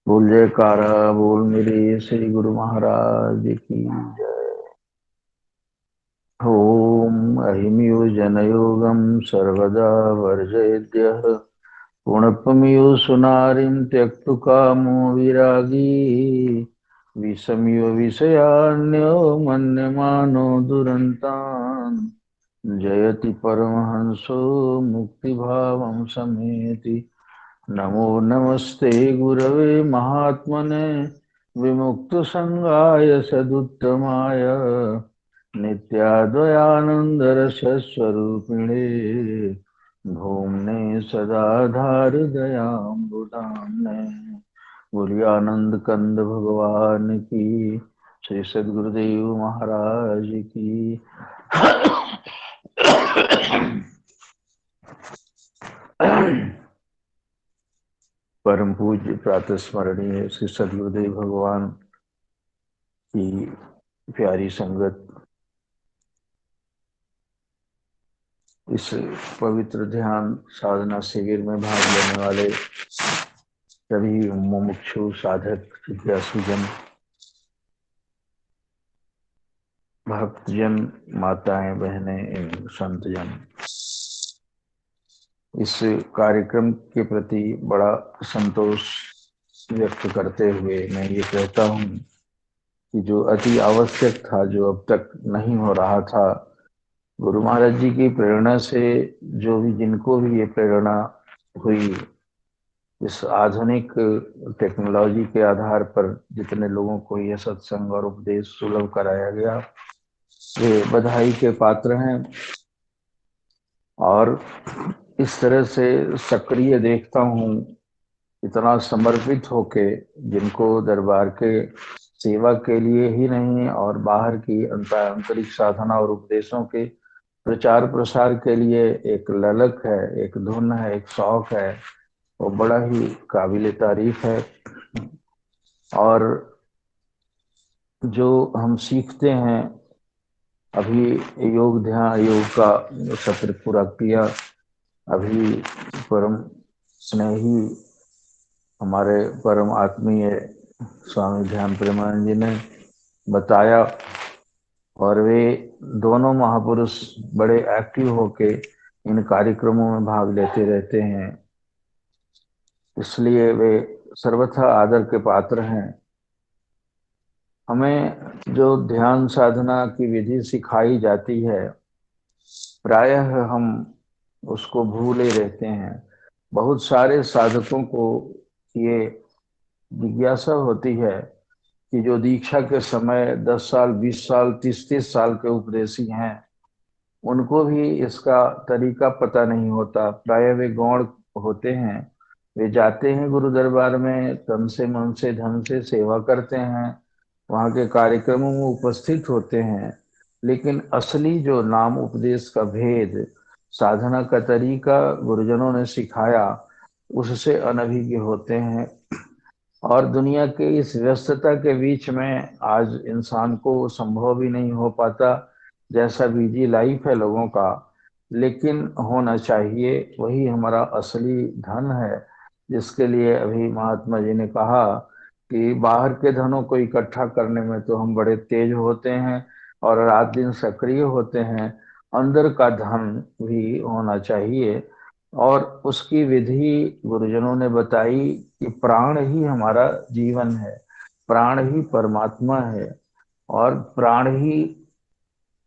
बोल जयकारा बोल मेरे श्री गुरु महाराज की जय। ओम अहिमियो जनयोगम सर्वदा वर्जयेद्यः पुनप्पमियो सुनारिं त्यक्तु कामो विरागी विषमियो विषयान्यो मन्यमानो दुरन्तान् जयति परमहंसो मुक्तिभावं समेति। नमो नमस्ते गुरवे महात्मने विमुक्तसंगाय सदुत्तमाय नित्याद्वयानन्दरसस्वरूपिणे भूमने सदा धारदयाम्बुधाम्ने। बोलिए आनंद कंद भगवान की, श्री सद्गुरुदेव महाराज की। परम पूज्य प्रातः स्मरणीय श्री सद्गुरुदेव भगवान की प्यारी संगत, इस पवित्र ध्यान साधना शिविर में भाग लेने वाले सभी मुमुक्षु साधक जिज्ञासुजन, भक्तजन, माताएं, बहनें एवं संतजन, इस कार्यक्रम के प्रति बड़ा संतोष व्यक्त करते हुए मैं ये कहता हूँ कि जो अति आवश्यक था, जो अब तक नहीं हो रहा था, गुरु महाराज जी की प्रेरणा से जो भी, जिनको भी ये प्रेरणा हुई, इस आधुनिक टेक्नोलॉजी के आधार पर जितने लोगों को यह सत्संग और उपदेश सुलभ कराया गया, वे बधाई के पात्र हैं। और इस तरह से सक्रिय देखता हूँ, इतना समर्पित होके, जिनको दरबार के सेवा के लिए ही नहीं और बाहर की आंतरिक साधना और उपदेशों के प्रचार प्रसार के लिए एक ललक है, एक धुन है, एक शौक है, वो बड़ा ही काबिल तारीफ है। और जो हम सीखते हैं, अभी योग ध्यान योग का सत्र पूरा किया, अभी परम स्नेही हमारे परम आत्मीय स्वामी ध्यान प्रेमानंद जी ने बताया, और वे दोनों महापुरुष बड़े एक्टिव होके इन कार्यक्रमों में भाग लेते रहते हैं, इसलिए वे सर्वथा आदर के पात्र हैं। हमें जो ध्यान साधना की विधि सिखाई जाती है, प्रायः हम उसको भूले रहते हैं। बहुत सारे साधकों को ये जिज्ञासा होती है कि जो दीक्षा के समय 10 साल, 20 साल, 30-30 साल के उपदेशी हैं, उनको भी इसका तरीका पता नहीं होता। प्राय वे गौण होते हैं, वे जाते हैं गुरु दरबार में, तन से मन से धन से सेवा करते हैं, वहाँ के कार्यक्रमों में उपस्थित होते हैं, लेकिन असली जो नाम उपदेश का भेद, साधना का तरीका गुरुजनों ने सिखाया, उससे अनभिज्ञ होते हैं। और दुनिया के इस व्यस्तता के बीच में आज इंसान को संभव भी नहीं हो पाता, जैसा बिजी लाइफ है लोगों का, लेकिन होना चाहिए। वही हमारा असली धन है, जिसके लिए अभी महात्मा जी ने कहा कि बाहर के धनों को इकट्ठा करने में तो हम बड़े तेज होते हैं और रात दिन सक्रिय होते हैं, अंदर का धन भी होना चाहिए। और उसकी विधि गुरुजनों ने बताई कि प्राण ही हमारा जीवन है, प्राण ही परमात्मा है, और प्राण ही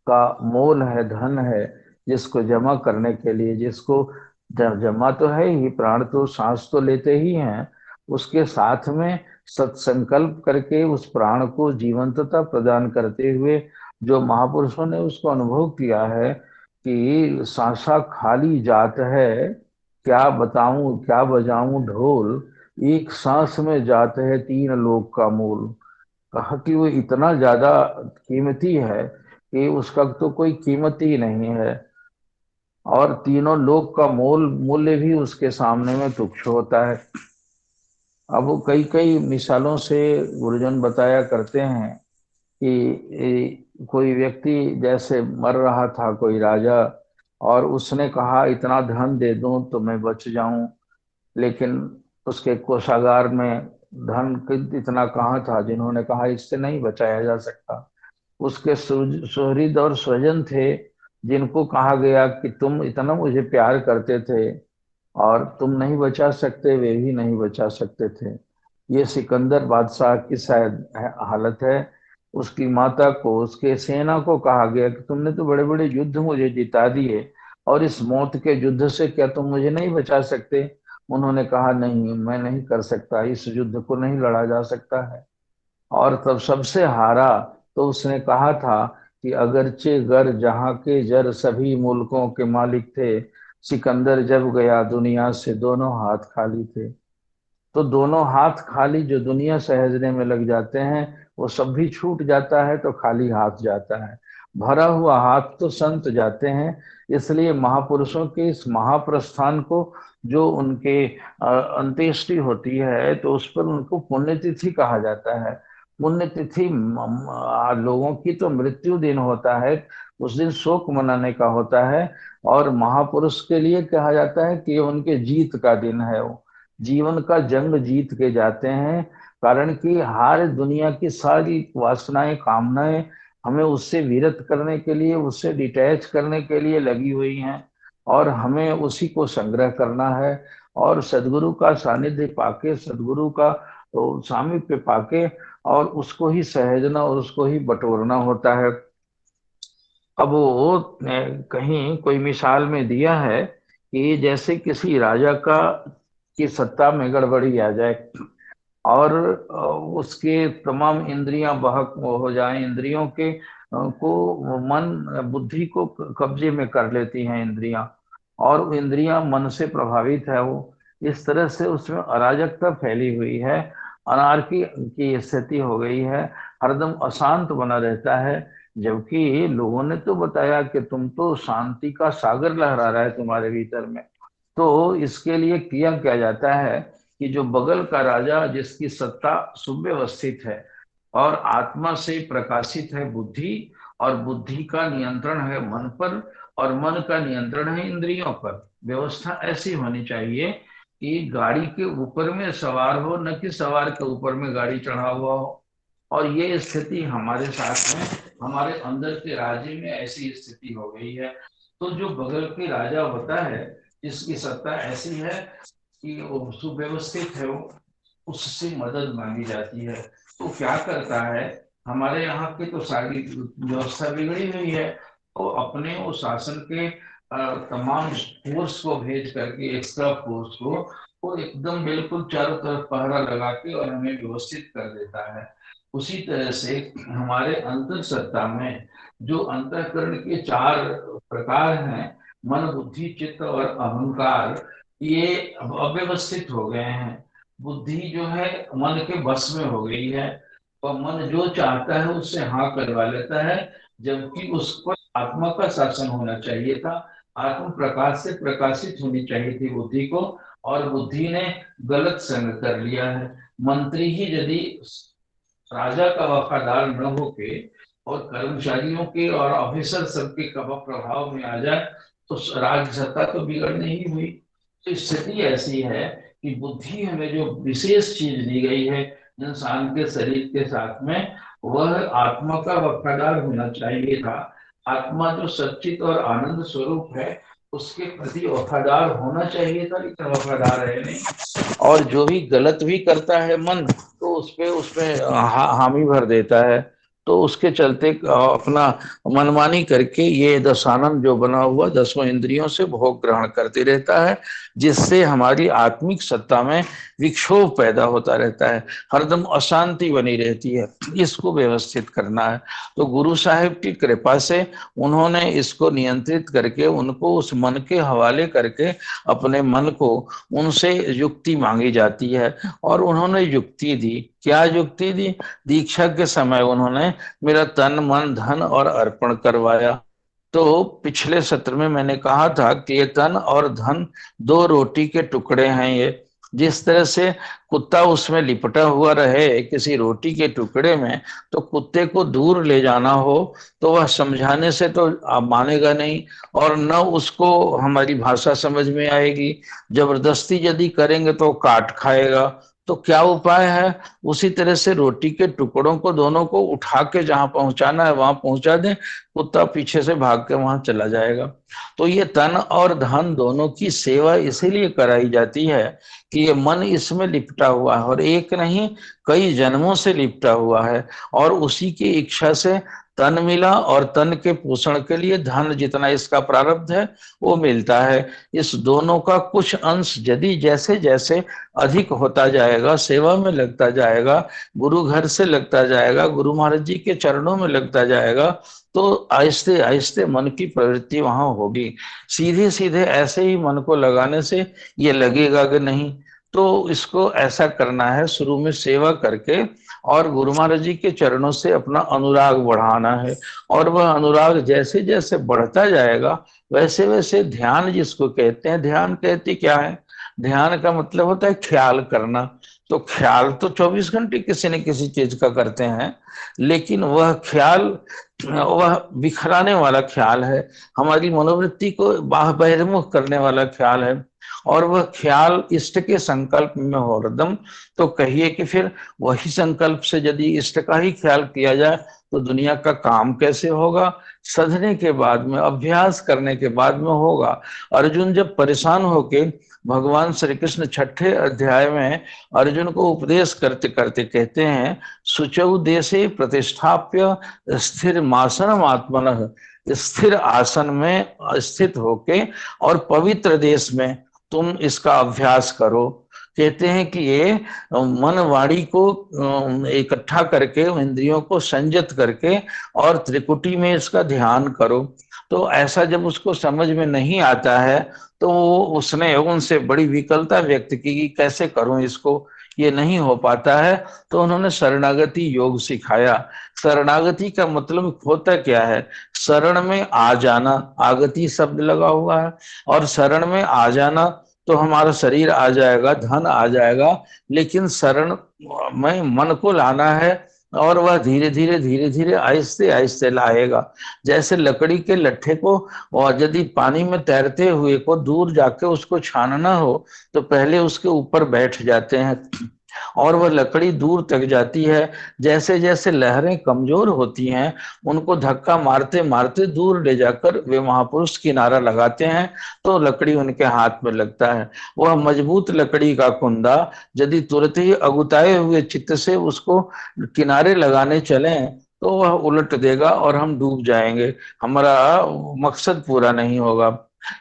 का मोल है, धन है, जिसको जमा करने के लिए, जिसको जमा तो है ही, प्राण तो सांस तो लेते ही हैं, उसके साथ में सत्संकल्प करके उस प्राण को जीवंतता प्रदान करते हुए जो महापुरुषों ने उसको अनुभव किया है कि सांसा खाली जात है, क्या बताऊं क्या बजाऊं ढोल, एक सांस में जात है तीन लोक का मूल। कहा कि वो इतना ज्यादा कीमती है कि उसका तो कोई कीमत ही नहीं है, और तीनों लोक का मूल्य भी उसके सामने में तुच्छ होता है। अब वो कई कई मिसालों से गुरुजन बताया करते हैं कि कोई व्यक्ति जैसे मर रहा था, कोई राजा, और उसने कहा इतना धन दे दूं तो मैं बच जाऊं, लेकिन उसके कोषागार में धन इतना कहाँ था जिन्होंने कहा इससे नहीं बचाया जा सकता। उसके सुहृद और स्वजन थे जिनको कहा गया कि तुम इतना मुझे प्यार करते थे और तुम नहीं बचा सकते, वे भी नहीं बचा सकते थे। ये सिकंदर बादशाह की शायद हालत है। उसकी माता को, उसके सेना को कहा गया कि तुमने तो बड़े बड़े युद्ध मुझे जिता दिए और इस मौत के युद्ध से क्या तुम मुझे नहीं बचा सकते। उन्होंने कहा नहीं, मैं नहीं कर सकता, इस युद्ध को नहीं लड़ा जा सकता है। और तब सबसे हारा तो उसने कहा था कि अगरचे गर जहाँ के जर सभी मुल्कों के मालिक थे, सिकंदर जब गया दुनिया से दोनों हाथ खाली थे। तो दोनों हाथ खाली जो दुनिया सहेजने में लग जाते हैं, वो सब भी छूट जाता है तो खाली हाथ जाता है। भरा हुआ हाथ तो संत जाते हैं। इसलिए महापुरुषों के इस महाप्रस्थान को, जो उनके अंत्येष्टि होती है तो उस पर उनको पुण्यतिथि कहा जाता है। पुण्यतिथि लोगों की तो मृत्यु दिन होता है, उस दिन शोक मनाने का होता है। और महापुरुष के लिए कहा जाता है कि ये उनके जीत का दिन है, वो जीवन का जंग जीत के जाते हैं। कारण कि हर दुनिया की सारी वासनाएं, कामनाएं हमें उससे विरत करने के लिए, उससे डिटैच करने के लिए लगी हुई हैं और हमें उसी को संग्रह करना है। और सदगुरु का सानिध्य पाके, सदगुरु का तो सामीप्य पाके और उसको ही सहेजना और उसको ही बटोरना होता है। अब वो कहीं कोई मिसाल में दिया है कि जैसे किसी राजा का की सत्ता में गड़बड़ी आ जाए और उसके तमाम इंद्रियां बहक हो जाएं, इंद्रियों के को मन बुद्धि को कब्जे में कर लेती हैं इंद्रियां, और वो इंद्रियां मन से प्रभावित है वो। इस तरह से उसमें अराजकता फैली हुई है, अनारकी की स्थिति हो गई है, हरदम अशांत बना रहता है। जबकि लोगों ने तो बताया कि तुम तो शांति का सागर लहरा रहा है तुम्हारे भीतर में। तो इसके लिए किया क्या जाता है कि जो बगल का राजा जिसकी सत्ता सुव्यवस्थित है और आत्मा से प्रकाशित है बुद्धि, और बुद्धि का नियंत्रण है मन पर, और मन का नियंत्रण है इंद्रियों पर, व्यवस्था ऐसी होनी चाहिए कि गाड़ी के ऊपर में सवार हो, न कि सवार के ऊपर में गाड़ी चढ़ा हुआ हो। और ये स्थिति हमारे साथ में, हमारे अंदर के राज्य में ऐसी स्थिति हो गई है। तो जो बगल के राजा होता है, जिसकी सत्ता ऐसी है कि वो सुव्यवस्थित है, वो उससे मदद मांगी जाती है। तो क्या करता है, हमारे यहाँ की तो सारी व्यवस्था बिगड़ी हुई है, तो अपने वो शासन के तमाम फोर्स को भेज करके, एक्स्ट्रा फोर्स को, वो एकदम बिल्कुल चारों तरफ पहरा लगा के और हमें व्यवस्थित कर देता है। उसी तरह से हमारे अंतर सत्ता में जो अंतःकरण के चार प्रकार हैं, मन बुद्धि चित्त और अहंकार, ये अब अव्यवस्थित हो गए हैं। बुद्धि जो है मन के बस में हो गई है, और मन जो चाहता है उससे हाँ करवा लेता है, जबकि उस पर आत्मा का शासन होना चाहिए था। आत्म प्रकाश से प्रकाशित होनी चाहिए थी बुद्धि को, और बुद्धि ने गलत संग कर लिया है। मंत्री ही यदि राजा का वफादार न होके और कर्मचारियों के और ऑफिसर सबके प्रभाव में आ जाए, तो राज्य सत्ता तो बिगड़नी ही हुई। तो स्थिति ऐसी है कि बुद्धि हमें जो विशेष चीज दी गई है इंसान के शरीर के साथ में, वह आत्मा का वफादार होना चाहिए था। आत्मा जो सच्चित और आनंद स्वरूप है, उसके प्रति वफादार होना चाहिए था, लेकिन वफादार है नहीं। और जो भी गलत भी करता है मन, तो उसपे हामी भर देता है। तो उसके चलते अपना मनमानी करके ये दशानन जो बना हुआ, दसों इंद्रियों से भोग ग्रहण करते रहता है, जिससे हमारी आत्मिक सत्ता में विक्षोभ पैदा होता रहता है, हरदम अशांति बनी रहती है। इसको व्यवस्थित करना है। तो गुरु साहिब की कृपा से उन्होंने इसको नियंत्रित करके, उनको उस मन के हवाले करके, अपने मन को उनसे युक्ति मांगी जाती है। और उन्होंने युक्ति दी। क्या युक्ति दी? दीक्षा के समय उन्होंने मेरा तन मन धन और अर्पण करवाया। तो पिछले सत्र में मैंने कहा था कि ये तन और धन दो रोटी के टुकड़े हैं। ये जिस तरह से कुत्ता उसमें लिपटा हुआ रहे किसी रोटी के टुकड़े में, तो कुत्ते को दूर ले जाना हो तो वह समझाने से तो आप मानेगा नहीं, और न उसको हमारी भाषा समझ में आएगी। जबरदस्ती यदि करेंगे तो काट खाएगा, तो क्या उपाय है? उसी तरह से रोटी के टुकड़ों को दोनों को उठा के जहां पहुंचाना है वहां पहुंचा दें, कुत्ता पीछे से भाग के वहां चला जाएगा। तो ये तन और धन दोनों की सेवा इसीलिए कराई जाती है कि ये मन इसमें लिपटा हुआ है, और एक नहीं कई जन्मों से लिपटा हुआ है, और उसी की इच्छा से तन मिला, और तन के पोषण के लिए धन जितना इसका प्रारब्ध है वो मिलता है। इस दोनों का कुछ अंश यदि जैसे जैसे अधिक होता जाएगा, सेवा में लगता जाएगा, गुरु घर से लगता जाएगा, गुरु महाराज जी के चरणों में लगता जाएगा, तो आहिस्ते आहिस्ते मन की प्रवृत्ति वहां होगी। सीधे सीधे ऐसे ही मन को लगाने से ये लगेगा कि नहीं। तो इसको ऐसा करना है, शुरू में सेवा करके और गुरु महाराज जी के चरणों से अपना अनुराग बढ़ाना है। और वह अनुराग जैसे जैसे बढ़ता जाएगा, वैसे वैसे ध्यान जिसको कहते हैं, ध्यान कहते क्या है? ध्यान का मतलब होता है ख्याल करना। तो ख्याल तो 24 घंटे किसी न किसी चीज का करते हैं, लेकिन वह ख्याल वह बिखराने वाला ख्याल है, हमारी मनोवृत्ति को बहिर्मुख करने वाला ख्याल है। और वह ख्याल इष्ट के संकल्प में हो हरदम। तो कहिए कि फिर वही संकल्प से यदि इष्ट का ही ख्याल किया जाए तो दुनिया का काम कैसे होगा? सधने के बाद में, अभ्यास करने के बाद में होगा। अर्जुन जब परेशान होके भगवान श्री कृष्ण 6ठे अध्याय में अर्जुन को उपदेश करते करते कहते हैं, शुचौ देशे प्रतिष्ठाप्य स्थिर मासनम आत्मनः, स्थिर आसन में स्थित होके और पवित्र देश में तुम इसका अभ्यास करो। कहते हैं कि ये मन वाणी को इकट्ठा करके, इंद्रियों को संयत करके और त्रिकुटी में इसका ध्यान करो। तो ऐसा जब उसको समझ में नहीं आता है तो उसने उनसे बड़ी विकलता व्यक्त की कि कैसे करूं इसको, ये नहीं हो पाता है। तो उन्होंने शरणागति योग सिखाया। शरणागति का मतलब होता क्या है? शरण में आ जाना, आगति शब्द लगा हुआ है, और शरण में आ जाना तो हमारा शरीर आ जाएगा, धन आ जाएगा, लेकिन शरण में मन को लाना है, और वह धीरे धीरे धीरे धीरे आहिस्ते आहिस्ते लाएगा। जैसे लकड़ी के लट्ठे को, और यदि पानी में तैरते हुए को दूर जाके उसको छानना हो तो पहले उसके ऊपर बैठ जाते हैं और वह लकड़ी दूर तक जाती है। जैसे जैसे लहरें कमजोर होती हैं, उनको धक्का मारते मारते दूर ले जाकर वे महापुरुष किनारा लगाते हैं, तो लकड़ी उनके हाथ में लगता है। वह मजबूत लकड़ी का कुंदा यदि तुरंत ही अगुताए हुए चित्त से उसको किनारे लगाने चले तो वह उलट देगा और हम डूब जाएंगे, हमारा मकसद पूरा नहीं होगा।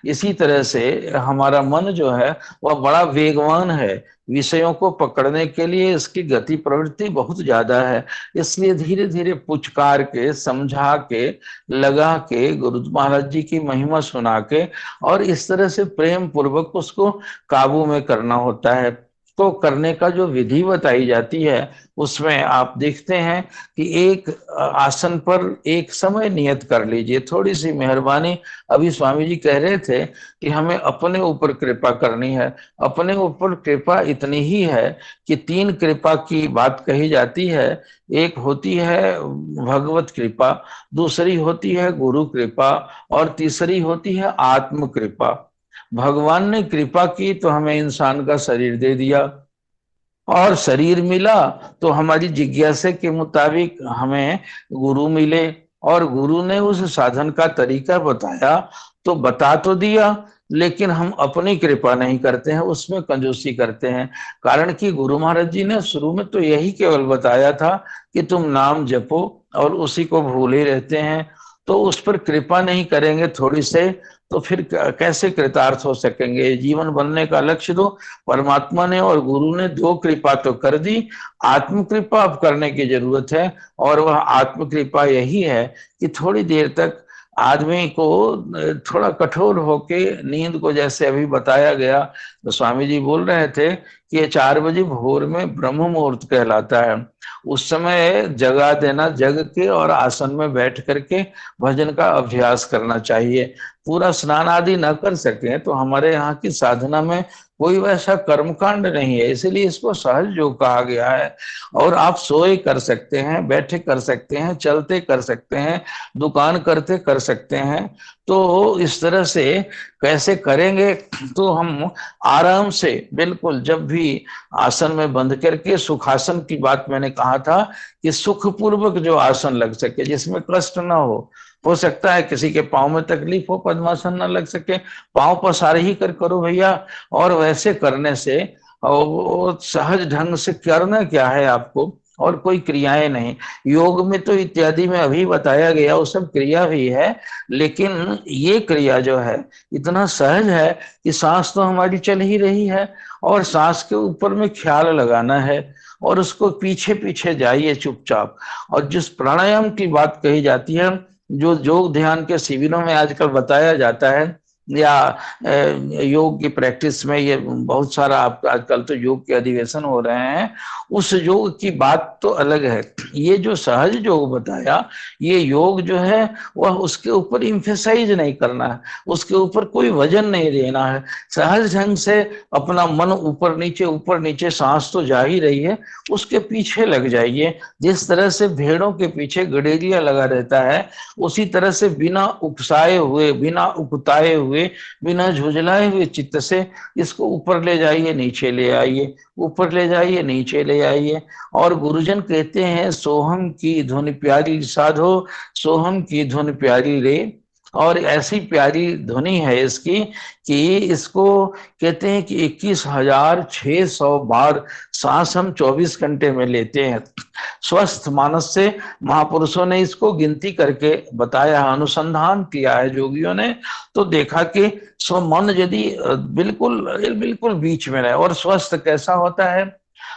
इसी तरह से हमारा मन जो है वह बड़ा वेगवान है, विषयों को पकड़ने के लिए इसकी गति प्रवृत्ति बहुत ज्यादा है। इसलिए धीरे धीरे पुचकार के, समझा के, लगा के, गुरु महाराज जी की महिमा सुना के और इस तरह से प्रेम पूर्वक उसको काबू में करना होता है। तो करने का जो विधि बताई जाती है उसमें आप देखते हैं कि एक आसन पर एक समय नियत कर लीजिए। थोड़ी सी मेहरबानी, अभी स्वामी जी कह रहे थे कि हमें अपने ऊपर कृपा करनी है। अपने ऊपर कृपा इतनी ही है कि 3 कृपा की बात कही जाती है। एक होती है भगवत कृपा, दूसरी होती है गुरु कृपा, और तीसरी होती है आत्म कृपा। भगवान ने कृपा की तो हमें इंसान का शरीर दे दिया, और शरीर मिला तो हमारी जिज्ञासा के मुताबिक हमें गुरु मिले, और गुरु ने उस साधन का तरीका बताया। तो बता तो दिया, लेकिन हम अपनी कृपा नहीं करते हैं, उसमें कंजूसी करते हैं। कारण कि गुरु महाराज जी ने शुरू में तो यही केवल बताया था कि तुम नाम जपो, और उसी को भूले रहते हैं। तो उस पर कृपा नहीं करेंगे थोड़ी से, तो फिर कैसे कृतार्थ हो सकेंगे? जीवन बनने का लक्ष्य दो। परमात्मा ने और गुरु ने 2 कृपा तो कर दी, आत्म कृपा अब करने की जरूरत है। और वह आत्म कृपा यही है कि थोड़ी देर तक आदमी को थोड़ा कठोर होके नींद को, जैसे अभी बताया गया, तो स्वामी जी बोल रहे थे कि ये 4 बजे भोर में ब्रह्म मुहूर्त कहलाता है। उस समय जगा देना, जग के और आसन में बैठ करके भजन का अभ्यास करना चाहिए। पूरा स्नान आदि न कर सके तो हमारे यहाँ की साधना में कोई वैसा कर्मकांड नहीं है, इसलिए इसको सहज योग कहा गया है। और आप सोए कर सकते हैं, बैठे कर सकते हैं, चलते कर सकते हैं, दुकान करते कर सकते हैं। तो इस तरह से कैसे करेंगे, तो हम आराम से बिल्कुल, जब भी आसन में बंद करके, सुखासन की बात मैंने कहा था कि सुखपूर्वक जो आसन लग सके, जिसमें कष्ट ना हो सकता है किसी के पाँव में तकलीफ हो, पद्मासन ना लग सके, पाँव पसार ही कर करो भैया। और वैसे करने से और वो सहज ढंग से करना क्या है आपको, और कोई क्रियाएं नहीं। योग में तो इत्यादि में अभी बताया गया वो सब क्रिया भी है, लेकिन ये क्रिया जो है इतना सहज है कि सांस तो हमारी चल ही रही है, और सांस के ऊपर में ख्याल लगाना है, और उसको पीछे पीछे जाइए चुपचाप। और जिस प्राणायाम की बात कही जाती है, जो योग ध्यान के शिविरों में आजकल बताया जाता है, या योग की प्रैक्टिस में, ये बहुत सारा आप आजकल तो योग के अधिवेशन हो रहे हैं, उस योग की बात तो अलग है। ये जो सहज योग बताया, ये योग जो है वह उसके ऊपर इम्फेसाइज नहीं करना है, उसके ऊपर कोई वजन नहीं देना है। सहज ढंग से अपना मन ऊपर नीचे, सांस तो जा ही रही है, उसके पीछे लग जाइए। जिस तरह से भेड़ों के पीछे गडेरिया लगा रहता है, उसी तरह से बिना उकसाए हुए, बिना उकताए हुए, बिना झुझलाए हुए चित्त से इसको ऊपर ले जाइए, नीचे ले आइए, ऊपर ले जाइए, नीचे ले आइए। और गुरुजन कहते हैं, सोहम की धुन प्यारी साधो, सोहम की धुन प्यारी रे। और ऐसी प्यारी ध्वनि है इसकी कि इसको कहते हैं कि 21,600 बार सांस हम 24 घंटे में लेते हैं। स्वस्थ मानस से महापुरुषों ने इसको गिनती करके बताया, अनुसंधान किया है योगियों ने, तो देखा कि स्व मन यदि बिल्कुल बिल्कुल बीच में रहे, और स्वस्थ कैसा होता है,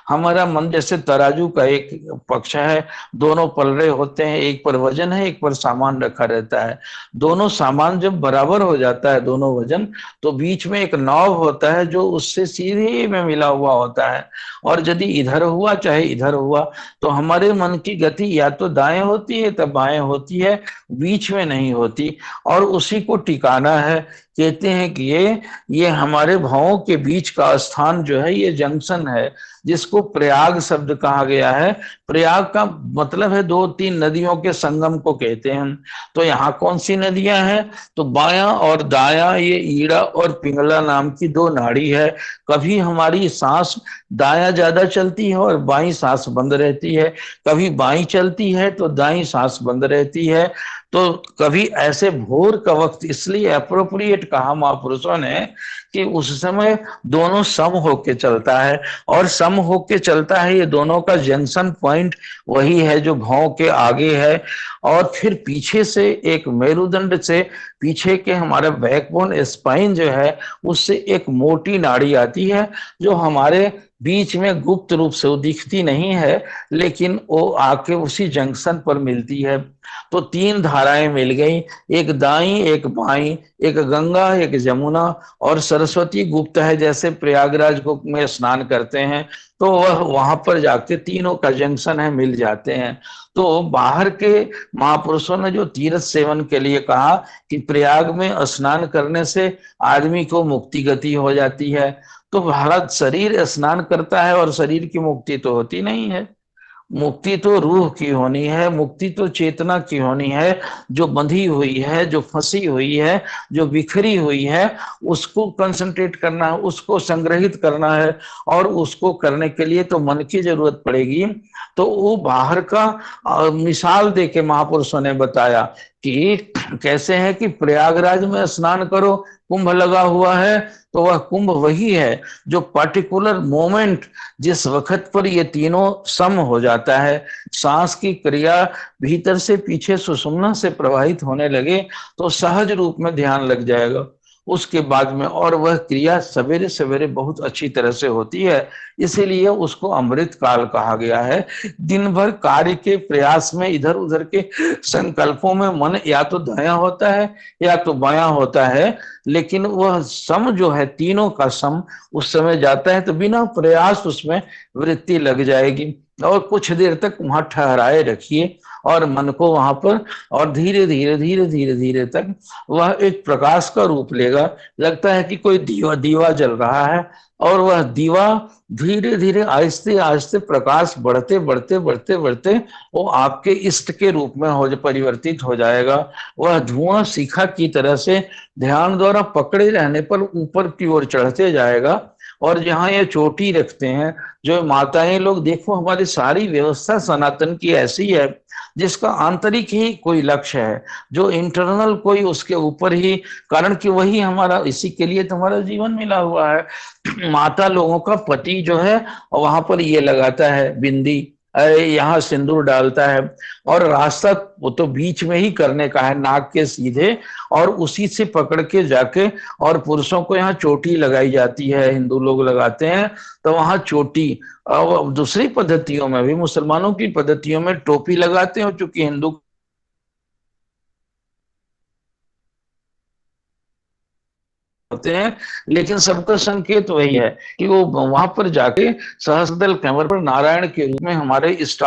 हमारा मन जैसे तराजू का एक पक्ष है, दोनों पलड़े होते हैं, एक पर वजन है, एक पर सामान रखा रहता है। दोनों सामान जब बराबर हो जाता है, दोनों वजन, तो बीच में एक नॉब होता है जो उससे सीधे में मिला हुआ होता है। और यदि इधर हुआ चाहे इधर हुआ, तो हमारे मन की गति या तो दाएं होती है तब बाएं होती है, बीच में नहीं होती। और उसी को टिकाना है। कहते हैं कि ये हमारे भावों के बीच का स्थान जो है, ये जंक्शन है, जिसको प्रयाग शब्द कहा गया है। प्रयाग का मतलब है दो तीन नदियों के संगम को कहते हैं। तो यहाँ कौन सी नदियां हैं, तो बायां और दायां, ये ईड़ा और पिंगला नाम की दो नाड़ी है। कभी हमारी सांस दायां ज्यादा चलती है और बाईं सांस बंद रहती है, कभी बाईं चलती है तो दाईं सांस बंद रहती है। तो कभी ऐसे भोर का वक्त इसलिए अप्रोप्रिएट कहा महापुरुषों ने कि उस समय दोनों सम होके चलता है, और सम होके चलता है, ये दोनों का जंक्शन पॉइंट वही है जो भाव के आगे है। और फिर पीछे से एक मेरुदंड से पीछे के हमारे बैकबोन स्पाइन जो है, उससे एक मोटी नाड़ी आती है, जो हमारे बीच में गुप्त रूप से वो दिखती नहीं है, लेकिन वो आके उसी जंक्शन पर मिलती है। तो तीन धाराएं मिल गई, एक दाई, एक बाई, एक गंगा, एक जमुना, और सरस्वती गुप्त है, जैसे प्रयागराज को में स्नान करते हैं, तो वह वहां पर जाके तीनों का जंक्शन है, मिल जाते हैं। तो बाहर के महापुरुषों ने जो तीर्थ सेवन के लिए कहा कि प्रयाग में स्नान करने से आदमी को मुक्ति गति हो जाती है, तो भारत शरीर स्नान करता है और शरीर की मुक्ति तो होती नहीं है। मुक्ति तो रूह की होनी है, मुक्ति तो चेतना की होनी है, जो बंधी हुई है, जो फंसी हुई है, जो बिखरी हुई है, उसको कंसंट्रेट करना है, उसको संग्रहित करना है। और उसको करने के लिए तो मन की जरूरत पड़ेगी। तो वो बाहर का मिसाल देके महापुरुषों ने बताया कि कैसे है कि प्रयागराज में स्नान करो, कुंभ लगा हुआ है, तो वह कुंभ वही है जो पर्टिकुलर मोमेंट, जिस वक्त पर ये तीनों सम हो जाता है, सांस की क्रिया भीतर से पीछे सुषुम्ना से प्रवाहित होने लगे, तो सहज रूप में ध्यान लग जाएगा उसके बाद में। और वह क्रिया सवेरे सवेरे बहुत अच्छी तरह से होती है। इसीलिए उसको अमृत काल कहा गया है। दिन भर कार्य के प्रयास में, इधर उधर के संकल्पों में मन या तो दायां होता है या तो बायां होता है, लेकिन वह सम जो है, तीनों का सम उस समय जाता है तो बिना प्रयास उसमें वृत्ति लग जाएगी। और कुछ देर तक वहां ठहराए रखिए और मन को वहां पर, और धीरे धीरे धीरे धीरे धीरे तक वह एक प्रकाश का रूप लेगा। लगता है कि कोई दीवा दीवा जल रहा है, और वह दीवा धीरे धीरे आहिस्ते आहिस्ते प्रकाश बढ़ते बढ़ते बढ़ते बढ़ते वो आपके इष्ट के रूप में हो परिवर्तित हो जाएगा। वह धुआं शिखा की तरह से ध्यान द्वारा पकड़े रहने पर ऊपर की ओर चढ़ते जाएगा। और जहाँ ये चोटी रखते हैं जो माताएं लोग, देखो हमारी सारी व्यवस्था सनातन की ऐसी है जिसका आंतरिक ही कोई लक्ष्य है, जो इंटरनल कोई उसके ऊपर ही, कारण कि वही हमारा, इसी के लिए तो हमारा जीवन मिला हुआ है। माता लोगों का पति जो है वहां पर ये लगाता है बिंदी, यहाँ सिंदूर डालता है, और रास्ता वो तो बीच में ही करने का है, नाक के सीधे, और उसी से पकड़ के जाके, और पुरुषों को यहाँ चोटी लगाई जाती है, हिंदू लोग लगाते हैं, तो वहां चोटी। और दूसरी पद्धतियों में भी, मुसलमानों की पद्धतियों में टोपी लगाते हैं, चूंकि हिंदू होते हैं, लेकिन सबका संकेत वही है कि वो वहां पर जाके सहस्त्रदल कमर पर नारायण के रूप में हमारे इष्ट,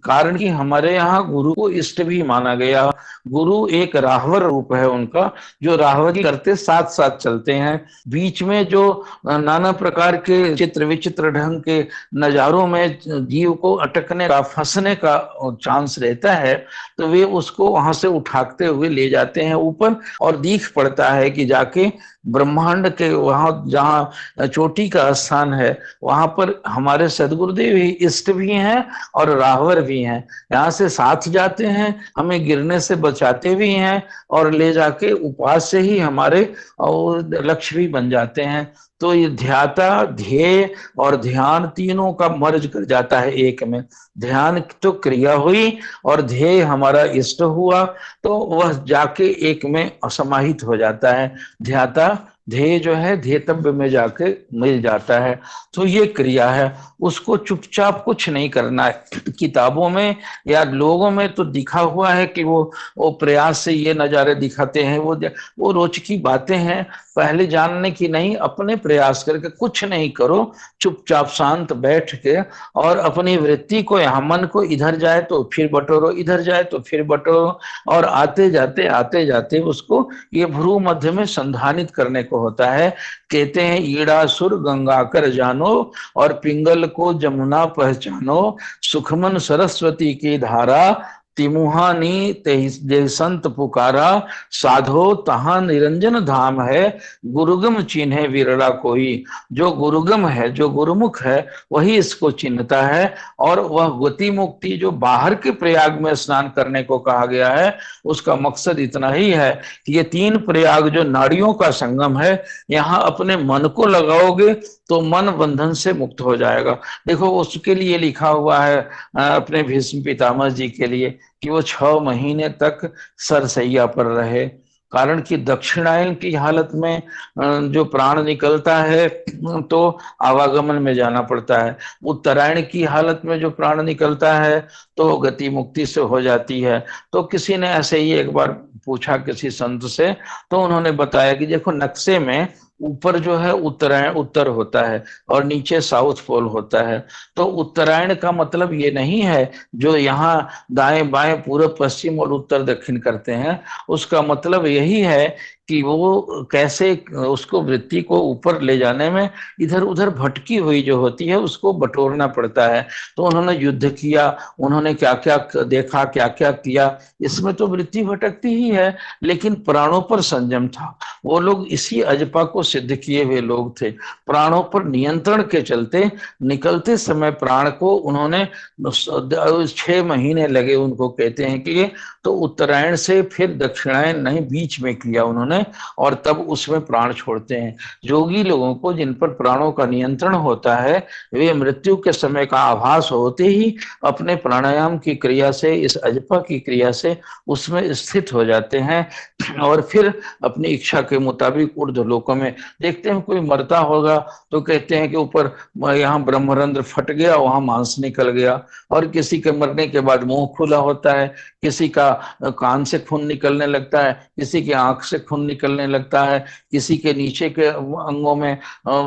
कारण कि हमारे यहाँ गुरु को इष्ट भी माना गया। गुरु एक राहवर रूप है उनका, जो राहवरी करते साथ साथ चलते हैं। बीच में जो नाना प्रकार के चित्र विचित्र ढंग के नजारों में जीव को अटकने का, फंसने का चांस रहता है, तो वे उसको वहां से उठाते हुए ले जाते हैं ऊपर, और दिख पड़ता है कि जाके ब्रह्मांड के वहां जहाँ चोटी का स्थान है, वहां पर हमारे सदगुरुदेव ही इष्ट भी हैं और राहवर भी हैं। यहाँ से साथ जाते हैं, हमें गिरने से बचाते भी हैं, और ले जाके उपास से ही हमारे लक्ष्य भी बन जाते हैं। तो ये ध्याता, ध्येय और ध्यान तीनों का मर्ज कर जाता है एक में। ध्यान तो क्रिया हुई और ध्येय हमारा इष्ट हुआ, तो वह जाके एक में समाहित हो जाता है। ध्याता ध्येय जो है ध्येतव्य में जाके मिल जाता है। तो ये क्रिया है, उसको चुपचाप कुछ नहीं करना है। किताबों में या लोगों में तो दिखा हुआ है कि वो प्रयास से ये नजारे दिखाते हैं, वो रोज की बातें हैं, पहले जानने की नहीं, अपने प्रयास करके कुछ नहीं करो, चुपचाप शांत बैठ के, और अपनी वृत्ति को, यहाँ मन को इधर जाए तो फिर बटोरो, इधर जाए तो फिर बटोरो, और आते जाते उसको ये भ्रू मध्य में संधानित करने को होता है। कहते हैं ईड़ासुर गंगा कर जानो, और पिंगल को जमुना पहचानो, सुखमन सरस्वती की धारा, तिमुहानी ते संत पुकारा, साधो तहा निरंजन धाम है, गुरुगम चिन्हे विरला कोई। जो गुरुगम है, जो गुरुमुख है, वही इसको चिन्हता है। और वह गति मुक्ति जो बाहर के प्रयाग में स्नान करने को कहा गया है, उसका मकसद इतना ही है कि ये तीन प्रयाग जो नाड़ियों का संगम है, यहाँ अपने मन को लगाओगे तो मन बंधन से मुक्त हो जाएगा। देखो उसके लिए लिखा हुआ है अपने भीष्म पितामह जी के लिए, कि वो 6 महीने तक सरसैया पर रहे, कारण कि दक्षिणायन की हालत में जो प्राण निकलता है तो आवागमन में जाना पड़ता है, उत्तरायण की हालत में जो प्राण निकलता है तो गति मुक्ति से हो जाती है। तो किसी ने ऐसे ही एक बार पूछा किसी संत से, तो उन्होंने बताया कि देखो नक्शे में ऊपर जो है उत्तरायण उत्तर होता है और नीचे साउथ पोल होता है। तो उत्तरायण का मतलब ये नहीं है जो यहाँ दाएं बाएं पूर्व पश्चिम और उत्तर दक्षिण करते हैं, उसका मतलब यही है कि वो कैसे उसको वृत्ति को ऊपर ले जाने में इधर उधर भटकी हुई जो होती है उसको बटोरना पड़ता है। तो उन्होंने युद्ध किया, उन्होंने क्या क्या देखा, क्या क्या किया, इसमें तो वृत्ति भटकती ही है, लेकिन प्राणों पर संयम था। वो लोग इसी अजपा को सिद्ध किए हुए लोग थे। प्राणों पर नियंत्रण के चलते निकलते समय प्राण को उन्होंने 6 महीने लगे, उनको कहते हैं कि तो उत्तरायण से फिर दक्षिणायन नहीं, बीच में किया उन्होंने, है और तब उसमें प्राण छोड़ते हैं। योगी लोगों को जिन पर प्राणों का नियंत्रण होता है, वे मृत्यु के समय का आभास होते ही अपने प्राणायाम की क्रिया से, इस अजपा की क्रिया से उसमें स्थित हो जाते हैं और फिर अपनी इच्छा के मुताबिक ऊर्ध्व लोकों में। देखते हैं कोई मरता होगा तो कहते हैं कि ऊपर यहाँ ब्रह्मरंध्र फट गया, वहां मांस निकल गया, और किसी के मरने के बाद मुंह खुला होता है, किसी का कान से खून निकलने लगता है, किसी की आंख से खून निकलने लगता है, किसी के नीचे के अंगों में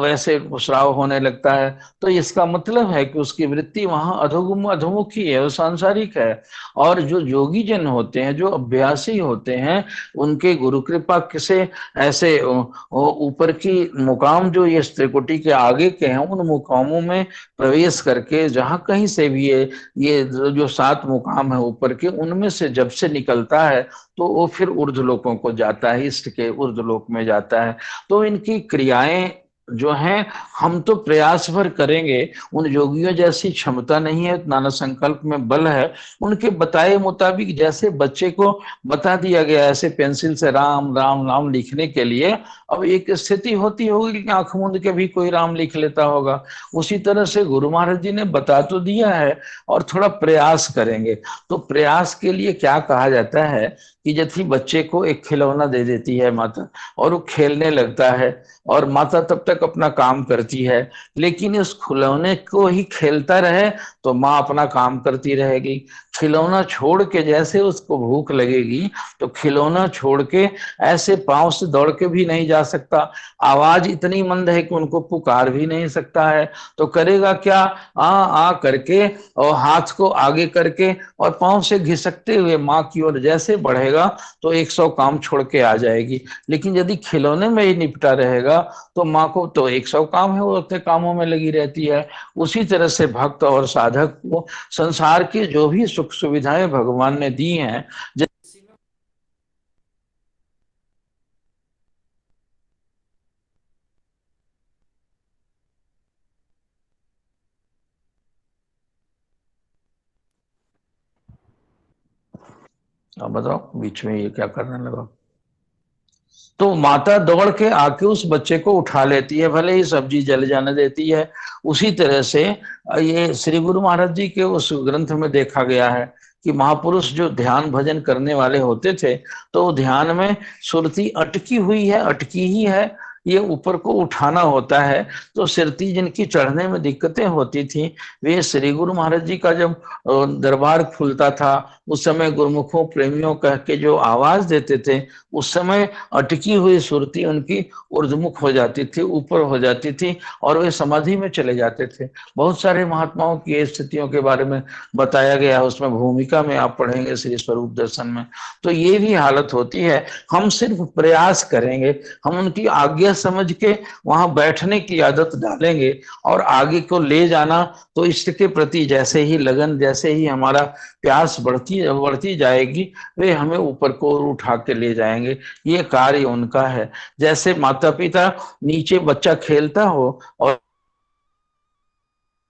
वैसे स्राव होने लगता है। तो इसका मतलब है कि उसकी वृत्ति वहां अधोमुखी है, वो सांसारिक है। और जो योगी जन होते हैं, जो अभ्यासी होते हैं, उनके गुरु कृपा से ऐसे ऊपर की मुकाम जो ये त्रिकुटी के आगे के हैं, उन मुकामों में प्रवेश करके जहां कहीं से भी ये जो 7 मुकाम है ऊपर के, उनमें से जब से निकलता है तो वो फिर ऊर्ध्वलोकों को जाता है, इष्ट के ऊर्ध्वलोक में जाता है। तो इनकी क्रियाएं जो हैं, हम तो प्रयास भर करेंगे, उन योगियों जैसी क्षमता नहीं है, नाना संकल्प में बल है। उनके बताए मुताबिक जैसे बच्चे को बता दिया गया ऐसे पेंसिल से राम राम राम लिखने के लिए, अब एक स्थिति होती होगी कि आंख मूंद के भी कोई राम लिख लेता होगा। उसी तरह से गुरु महाराज जी ने बता तो दिया है, और थोड़ा प्रयास करेंगे। तो प्रयास के लिए क्या कहा जाता है कि जैसे बच्चे को एक खिलौना दे देती है माता, और वो खेलने लगता है, और माता तब तक अपना काम करती है, लेकिन इस खिलौने को ही खेलता रहे तो माँ अपना काम करती रहेगी। खिलौना छोड़ के जैसे उसको भूख लगेगी, तो खिलौना छोड़ के ऐसे पांव से दौड़ के भी नहीं जा सकता, आवाज इतनी मंद है कि उनको पुकार भी नहीं सकता है। तो करेगा क्या, आ करके और हाथ को आगे करके और पांव से घिसकते हुए माँ की ओर जैसे बढ़ेगा तो 100 काम छोड़ के आ जाएगी। लेकिन यदि खिलौने में ही निपटा रहेगा तो माँ को तो 100 काम है, वो अपने कामों में लगी रहती है। उसी तरह से भक्त और साधक को संसार की जो भी सुख सुविधाएं भगवान ने दी हैं, आप बताओ बीच में ये क्या करने लगा। तो माता दौड़ के आके उस बच्चे को उठा लेती है, भले ही सब्जी जल जाने देती है। उसी तरह से ये श्री गुरु महाराज जी के उस ग्रंथ में देखा गया है कि महापुरुष जो ध्यान भजन करने वाले होते थे, तो ध्यान में सुरती अटकी हुई है, अटकी ही है, ये ऊपर को उठाना होता है। तो सिरती जिनकी चढ़ने में दिक्कतें होती थी, वे श्री गुरु महाराज जी का जब दरबार खुलता था, उस समय गुरुमुखों प्रेमियों कह के जो आवाज देते थे, उस समय अटकी हुई सुरती उनकी ऊर्ध्वमुख हो जाती थी, ऊपर हो जाती थी, और वे समाधि में चले जाते थे। बहुत सारे महात्माओं की स्थितियों के बारे में बताया गया है, उसमें भूमिका में आप पढ़ेंगे श्री स्वरूप दर्शन में। तो ये भी हालत होती है। हम सिर्फ प्रयास करेंगे, हम उनकी आज्ञा समझ के वहां बैठने की आदत डालेंगे, और आगे को ले जाना तो इष्ट के प्रति जैसे ही लगन, जैसे ही हमारा प्यास बढ़ती बढ़ती जाएगी, वे हमें ऊपर को उठा के ले जाएंगे। ये कार्य उनका है। जैसे माता पिता नीचे बच्चा खेलता हो और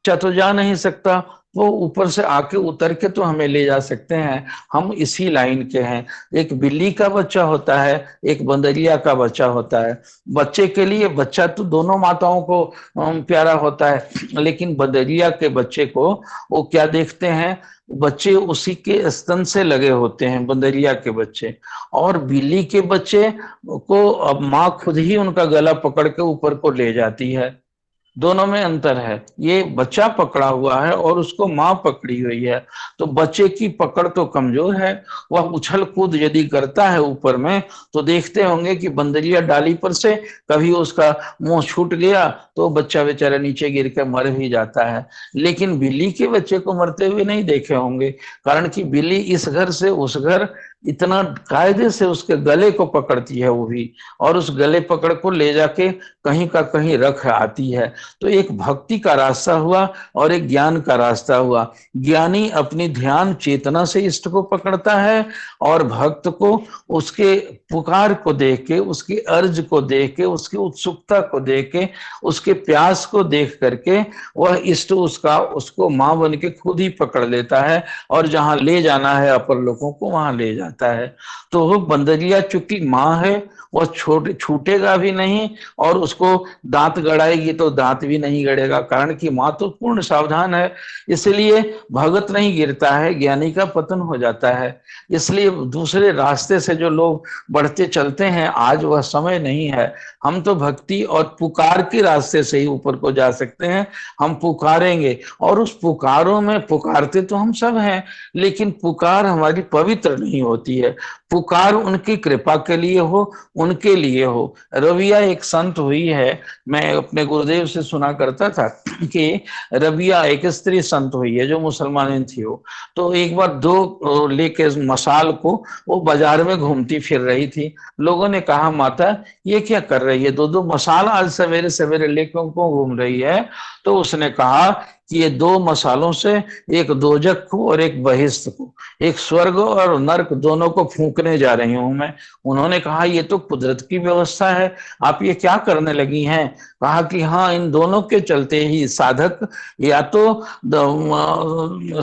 बच्चा तो जा नहीं सकता, वो ऊपर से आके उतर के तो हमें ले जा सकते हैं। हम इसी लाइन के हैं। एक बिल्ली का बच्चा होता है, एक बंदरिया का बच्चा होता है। बच्चे के लिए बच्चा तो दोनों माताओं को प्यारा होता है, लेकिन बंदरिया के बच्चे को वो क्या देखते हैं, बच्चे उसी के स्तन से लगे होते हैं, बंदरिया के बच्चे। और बिल्ली के बच्चे को अब माँ खुद ही उनका गला पकड़ के ऊपर को ले जाती है। दोनों में अंतर है, ये बच्चा पकड़ा हुआ है और उसको माँ पकड़ी हुई है। तो बच्चे की पकड़ तो कमजोर है, वह उछल कूद यदि करता है ऊपर में, तो देखते होंगे कि बंदरिया डाली पर से कभी उसका मुंह छूट गया तो बच्चा बेचारा नीचे गिर के मर भी जाता है। लेकिन बिल्ली के बच्चे को मरते हुए नहीं देखे होंगे, कारण कि बिल्ली इस घर से उस घर इतना कायदे से उसके गले को पकड़ती है वो भी, और उस गले पकड़ को ले जाके कहीं का कहीं रख आती है। तो एक भक्ति का रास्ता हुआ और एक ज्ञान का रास्ता हुआ। ज्ञानी अपनी ध्यान चेतना से इष्ट को पकड़ता है, और भक्त को उसके पुकार को देख के, उसकी अर्ज को देख के, उसकी उत्सुकता को देख के, उसके प्यास को देख करके वह इष्ट उसका उसको मां बन के खुद ही पकड़ लेता है, और जहां ले जाना है अपर लोगों को वहां ले जाता है। रहता है। तो वो बंदरिया चूंकि माँ है, वह छूटेगा भी नहीं, और उसको दांत गड़ाएगी तो दांत भी नहीं गड़ेगा, कारण कि माँ तो पूर्ण सावधान है। इसलिए भगत नहीं गिरता है, ज्ञानी का पतन हो जाता है। इसलिए दूसरे रास्ते से जो लोग बढ़ते चलते हैं, आज वह समय नहीं है। हम तो भक्ति और पुकार के रास्ते से ही ऊपर को जा सकते हैं। हम पुकारेंगे, और उस पुकारों में पुकारते तो हम सब हैं, लेकिन पुकार हमारी पवित्र नहीं होती है। पुकार उनकी कृपा के लिए हो, उनके लिए हो। रविया एक संत हुई है, मैं अपने गुरुदेव से सुना करता था कि रबिया एक स्त्री संत हुई है जो मुसलमान थी। वो तो एक बार दो लेके मसाल को वो बाजार में घूमती फिर रही थी। लोगों ने कहा, माता ये क्या कर रही है, दो दो मसाला आज सवेरे सवेरे लेकर क्यों घूम रही है? तो उसने कहा कि ये दो मसालों से, एक दोजख को और एक बहिश्त को, एक स्वर्ग और नर्क दोनों को फूंकने जा रही हूं मैं। उन्होंने कहा, ये तो कुदरत की व्यवस्था है, आप ये क्या करने लगी हैं? कहा कि हाँ, इन दोनों के चलते ही साधक या तो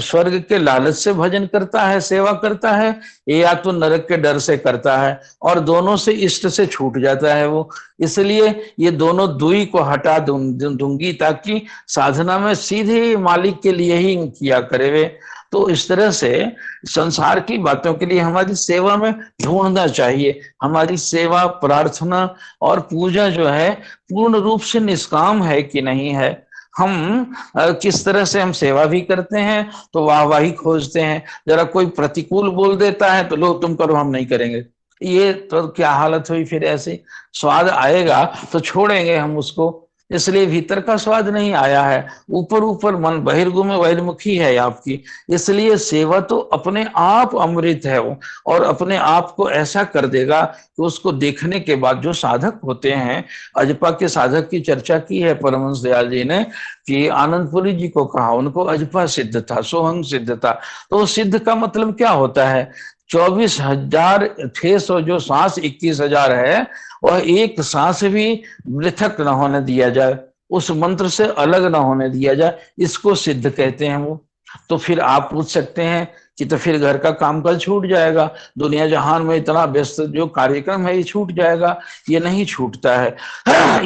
स्वर्ग के लालच से भजन करता है, सेवा करता है, या तो नरक के डर से करता है, और दोनों से इष्ट से छूट जाता है वो। इसलिए ये दोनों दुई को हटा दूंगी, ताकि साधना में सीधे मालिक के लिए ही किया करे वे। तो इस तरह से संसार की बातों के लिए हमारी सेवा में ढूंढना चाहिए। हमारी सेवा, प्रार्थना और पूजा जो है पूर्ण रूप से निष्काम है कि नहीं है। हम किस तरह से हम सेवा भी करते हैं तो वाहवाही खोजते हैं, जरा कोई प्रतिकूल बोल देता है तो लो तुम करो, हम नहीं करेंगे। ये तो क्या हालत हुई फिर ऐसी। स्वाद आएगा तो छोड़ेंगे हम उसको। इसलिए भीतर का स्वाद नहीं आया है, ऊपर ऊपर मन बहिर्गुम बहिर्मुखी है आपकी। इसलिए सेवा तो अपने आप अमृत है वो, और अपने आप को ऐसा कर देगा कि उसको देखने के बाद जो साधक होते हैं, अजपा के साधक की चर्चा की है परमहंस दयाल जी ने, कि आनंदपुरी जी को कहा, उनको अजपा सिद्ध था, सोहंग सिद्ध था। तो सिद्ध का मतलब क्या होता है? 24,600 जो सांस, 21,000 है, वह एक सांस भी पृथक न होने दिया जाए, उस मंत्र से अलग न होने दिया जाए, इसको सिद्ध कहते हैं वो। तो फिर आप पूछ सकते हैं कि तो फिर घर का काम कल छूट जाएगा, दुनिया जहान में इतना व्यस्त जो कार्यक्रम है ये छूट जाएगा। ये नहीं छूटता है।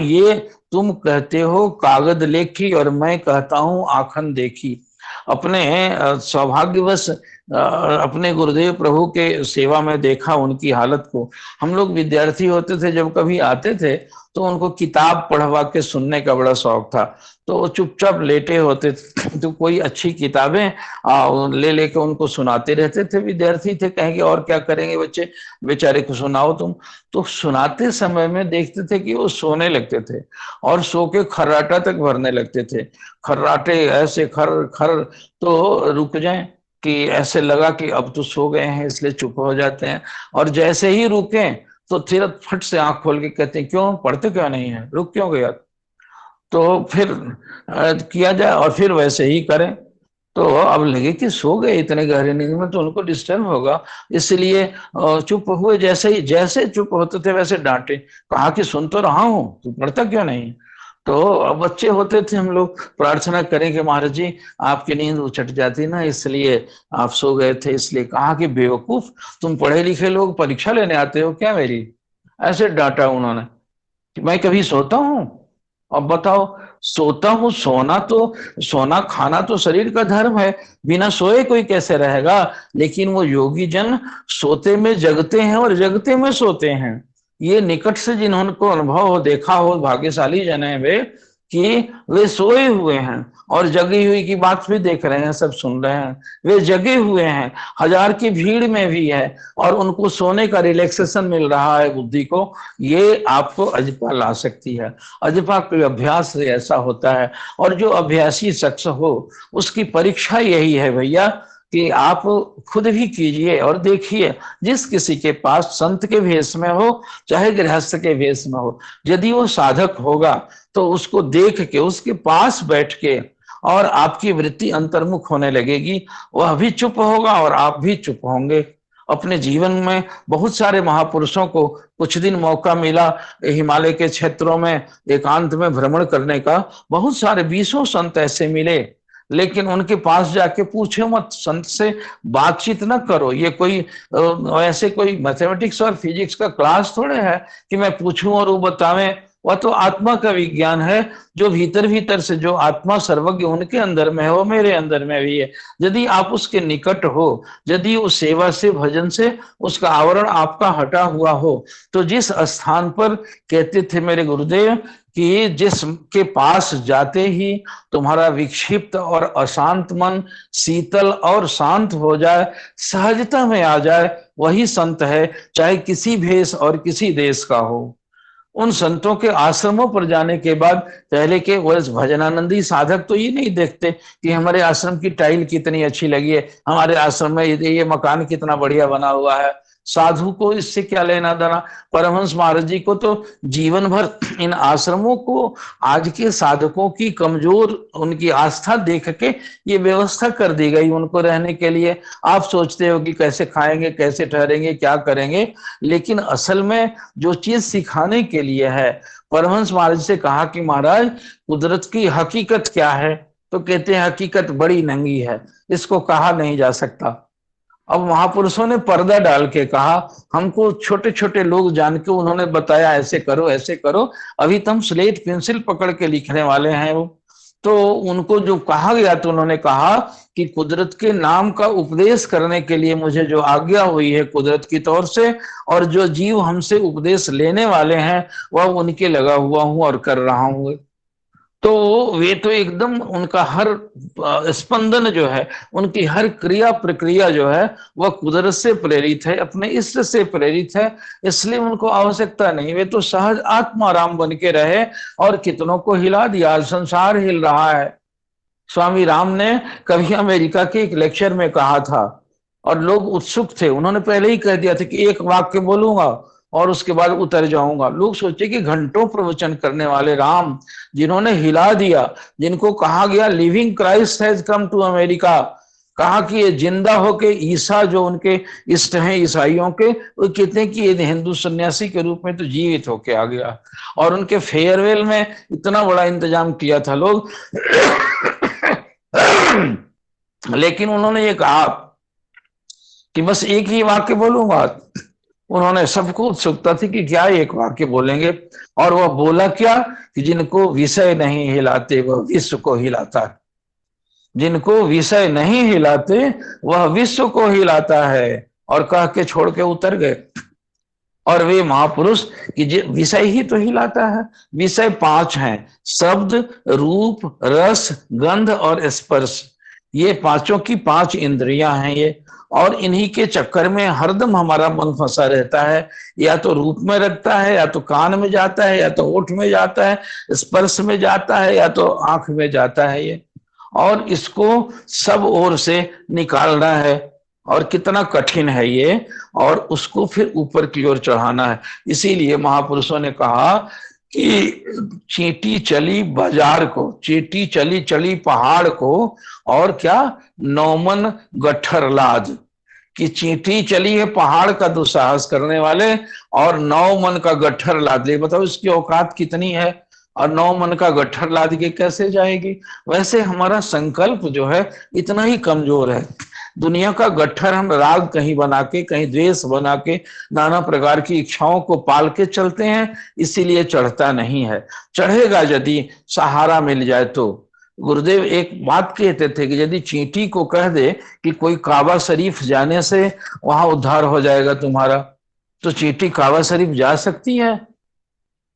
ये तुम कहते हो कागज लेखी, और मैं कहता हूं आखन देखी। अपने सौभाग्यवश अपने गुरुदेव प्रभु के सेवा में देखा उनकी हालत को। हम लोग विद्यार्थी होते थे, जब कभी आते थे तो उनको किताब पढ़वा के सुनने का बड़ा शौक था। तो वो चुपचाप लेटे होते थे, तो कोई अच्छी किताबें ले लेके उनको सुनाते रहते थे। विद्यार्थी थे, कहेंगे और क्या करेंगे बच्चे, बेचारे को सुनाओ तुम। तो सुनाते समय में देखते थे कि वो सोने लगते थे, और सो के खर्राटा तक भरने लगते थे। खर्राटे ऐसे खर खर, तो रुक जाएं कि ऐसे लगा कि अब तो सो गए हैं, इसलिए चुप हो जाते हैं। और जैसे ही रुके तो फिर फट से आंख खोल के कहते हैं, क्यों पढ़ते क्यों नहीं है, रुक क्यों गया? तो फिर किया जाए, और फिर वैसे ही करें। तो अब लगे कि सो गए इतने गहरे नींद में, तो उनको डिस्टर्ब होगा, इसलिए चुप हुए। जैसे चुप होते थे वैसे डांटे, कहा कि सुन तो रहा हूं, तू पढ़ता क्यों नहीं? तो अब बच्चे होते थे हम लोग, प्रार्थना करें कि महाराज जी आपकी नींद उचट जाती ना, इसलिए आप सो गए थे। इसलिए कहा कि बेवकूफ, तुम पढ़े लिखे लोग परीक्षा लेने आते हो क्या मेरी? ऐसे डांटा उन्होंने कि मैं कभी सोता हूँ? अब बताओ, सोता हूँ, सोना खाना तो शरीर का धर्म है, बिना सोए कोई कैसे रहेगा? लेकिन वो योगी जन सोते में जगते हैं और जगते में सोते हैं। ये निकट से जिन्होंने अनुभव हो, देखा हो, भाग्यशाली जन है वे, कि वे सोए हुए हैं और जगी हुई की बात भी देख रहे हैं, सब सुन रहे हैं। वे जगे हुए हैं, हजार की भीड़ में भी है, और उनको सोने का रिलैक्सेशन मिल रहा है बुद्धि को। ये आपको अजपा ला सकती है। अजपा के अभ्यास से ऐसा होता है। और जो अभ्यासी शख्स हो, उसकी परीक्षा यही है भैया, कि आप खुद भी कीजिए और देखिए। जिस किसी के पास संत के भेष में हो, चाहे गृहस्थ के भेष में हो, यदि वो साधक होगा तो उसको देख के, उसके पास बैठ के, और आपकी वृत्ति अंतर्मुख होने लगेगी। वह भी चुप होगा और आप भी चुप होंगे। अपने जीवन में बहुत सारे महापुरुषों को कुछ दिन मौका मिला हिमालय के क्षेत्रों में एकांत में भ्रमण करने का। बहुत सारे 20 संत ऐसे मिले लेकिन उनके पास जाके पूछो मत, संत से बातचीत ना करो। ये कोई ऐसे कोई मैथमेटिक्स और फिजिक्स का क्लास थोड़े है कि मैं पूछूं और वो बतावे। वह तो आत्मा का विज्ञान है, जो भीतर भीतर से जो आत्मा सर्वज्ञ उनके अंदर में है वो मेरे अंदर में भी है। यदि आप उसके निकट हो, यदि उस सेवा से भजन से उसका आवरण आपका हटा हुआ हो, तो जिस स्थान पर कहते थे मेरे गुरुदेव कि जिसके पास जाते ही तुम्हारा विक्षिप्त और अशांत मन शीतल और शांत हो जाए, सहजता में आ जाए, वही संत है, चाहे किसी भेष और किसी देश का हो। उन संतों के आश्रमों पर जाने के बाद पहले के वर्ष भजनानंदी साधक तो ये नहीं देखते कि हमारे आश्रम की टाइल कितनी अच्छी लगी है, हमारे आश्रम में ये मकान कितना बढ़िया बना हुआ है। साधु को इससे क्या लेना देना। परमहंस महाराज जी को तो जीवन भर इन आश्रमों को आज के साधकों की कमजोर उनकी आस्था देख के ये व्यवस्था कर दी गई उनको रहने के लिए। आप सोचते हो कि कैसे खाएंगे, कैसे ठहरेंगे, क्या करेंगे, लेकिन असल में जो चीज सिखाने के लिए है। परमहंस महाराज से कहा कि महाराज कुदरत की हकीकत क्या है, तो कहते हैं हकीकत बड़ी नंगी है, इसको कहा नहीं जा सकता। अब महापुरुषों ने पर्दा डाल के कहा, हमको छोटे छोटे लोग जान के उन्होंने बताया ऐसे करो ऐसे करो, अभी तो हम स्लेट पेंसिल पकड़ के लिखने वाले हैं। वो तो उनको जो कहा गया तो उन्होंने कहा कि कुदरत के नाम का उपदेश करने के लिए मुझे जो आज्ञा हुई है कुदरत की तौर से, और जो जीव हमसे उपदेश लेने वाले हैं वह उनके लगा हुआ हूं और कर रहा हूं। तो वे तो एकदम उनका हर स्पंदन जो है, उनकी हर क्रिया प्रक्रिया जो है वह कुदरत से प्रेरित है, अपने इष्ट से प्रेरित है, इसलिए उनको आवश्यकता नहीं। वे तो सहज आत्माराम बन के रहे और कितनों को हिला दिया, संसार हिल रहा है। स्वामी राम ने कभी अमेरिका के एक लेक्चर में कहा था और लोग उत्सुक थे, उन्होंने पहले ही कह दिया था कि एक वाक्य बोलूंगा और उसके बाद उतर जाऊंगा। लोग सोचे कि घंटों प्रवचन करने वाले राम, जिन्होंने हिला दिया, जिनको कहा गया living Christ has come to America, कहा कि ये जिंदा होके ईसा जो उनके इष्ट हैं ईसाइयों के, वो कहते कि ये हिंदू सन्यासी के रूप में तो जीवित होके आ गया। और उनके फेयरवेल में इतना बड़ा इंतजाम किया था लोग लेकिन उन्होंने ये कहा कि बस एक ही वाक्य बोलूंगा। उन्होंने सबको उत्सुकता थी कि क्या एक वाक्य बोलेंगे, और वह बोला क्या कि जिनको विषय नहीं हिलाते वह विश्व को हिलाता है, जिनको विषय नहीं हिलाते वह विश्व को हिलाता है, और कह के छोड़ के उतर गए। और वे महापुरुष कि विषय ही तो हिलाता है। विषय 5 हैं, शब्द, रूप, रस, गंध और स्पर्श। ये पांचों की 5 इंद्रियां हैं ये, और इन्हीं के चक्कर में हरदम हमारा मन फंसा रहता है। या तो रूप में रखता है, या तो कान में जाता है, या तो ओठ में जाता है, स्पर्श में जाता है, या तो आंख में जाता है ये, और इसको सब ओर से निकालना है। और कितना कठिन है ये, और उसको फिर ऊपर की ओर चढ़ाना है। इसीलिए महापुरुषों ने कहा कि चींटी चली बाजार को, चींटी चली चली पहाड़ को, और क्या नौमन गट्ठर लाद, कि चींटी चली है पहाड़ का दुस्साहस करने वाले, और 9 मन का गट्ठर लाद ले। बताओ इसकी औकात कितनी है, और 9 मन का गट्ठर लाद के कैसे जाएगी। वैसे हमारा संकल्प जो है इतना ही कमजोर है। दुनिया का गट्ठर हम राग कहीं बना के, कहीं द्वेष बना के, नाना प्रकार की इच्छाओं को पाल के चलते हैं, इसीलिए चढ़ता नहीं है। चढ़ेगा यदि सहारा मिल जाए तो। गुरुदेव एक बात कहते थे कि यदि चींटी को कह दे कि कोई काबा शरीफ जाने से वहां उद्धार हो जाएगा तुम्हारा, तो चींटी काबा शरीफ जा सकती है?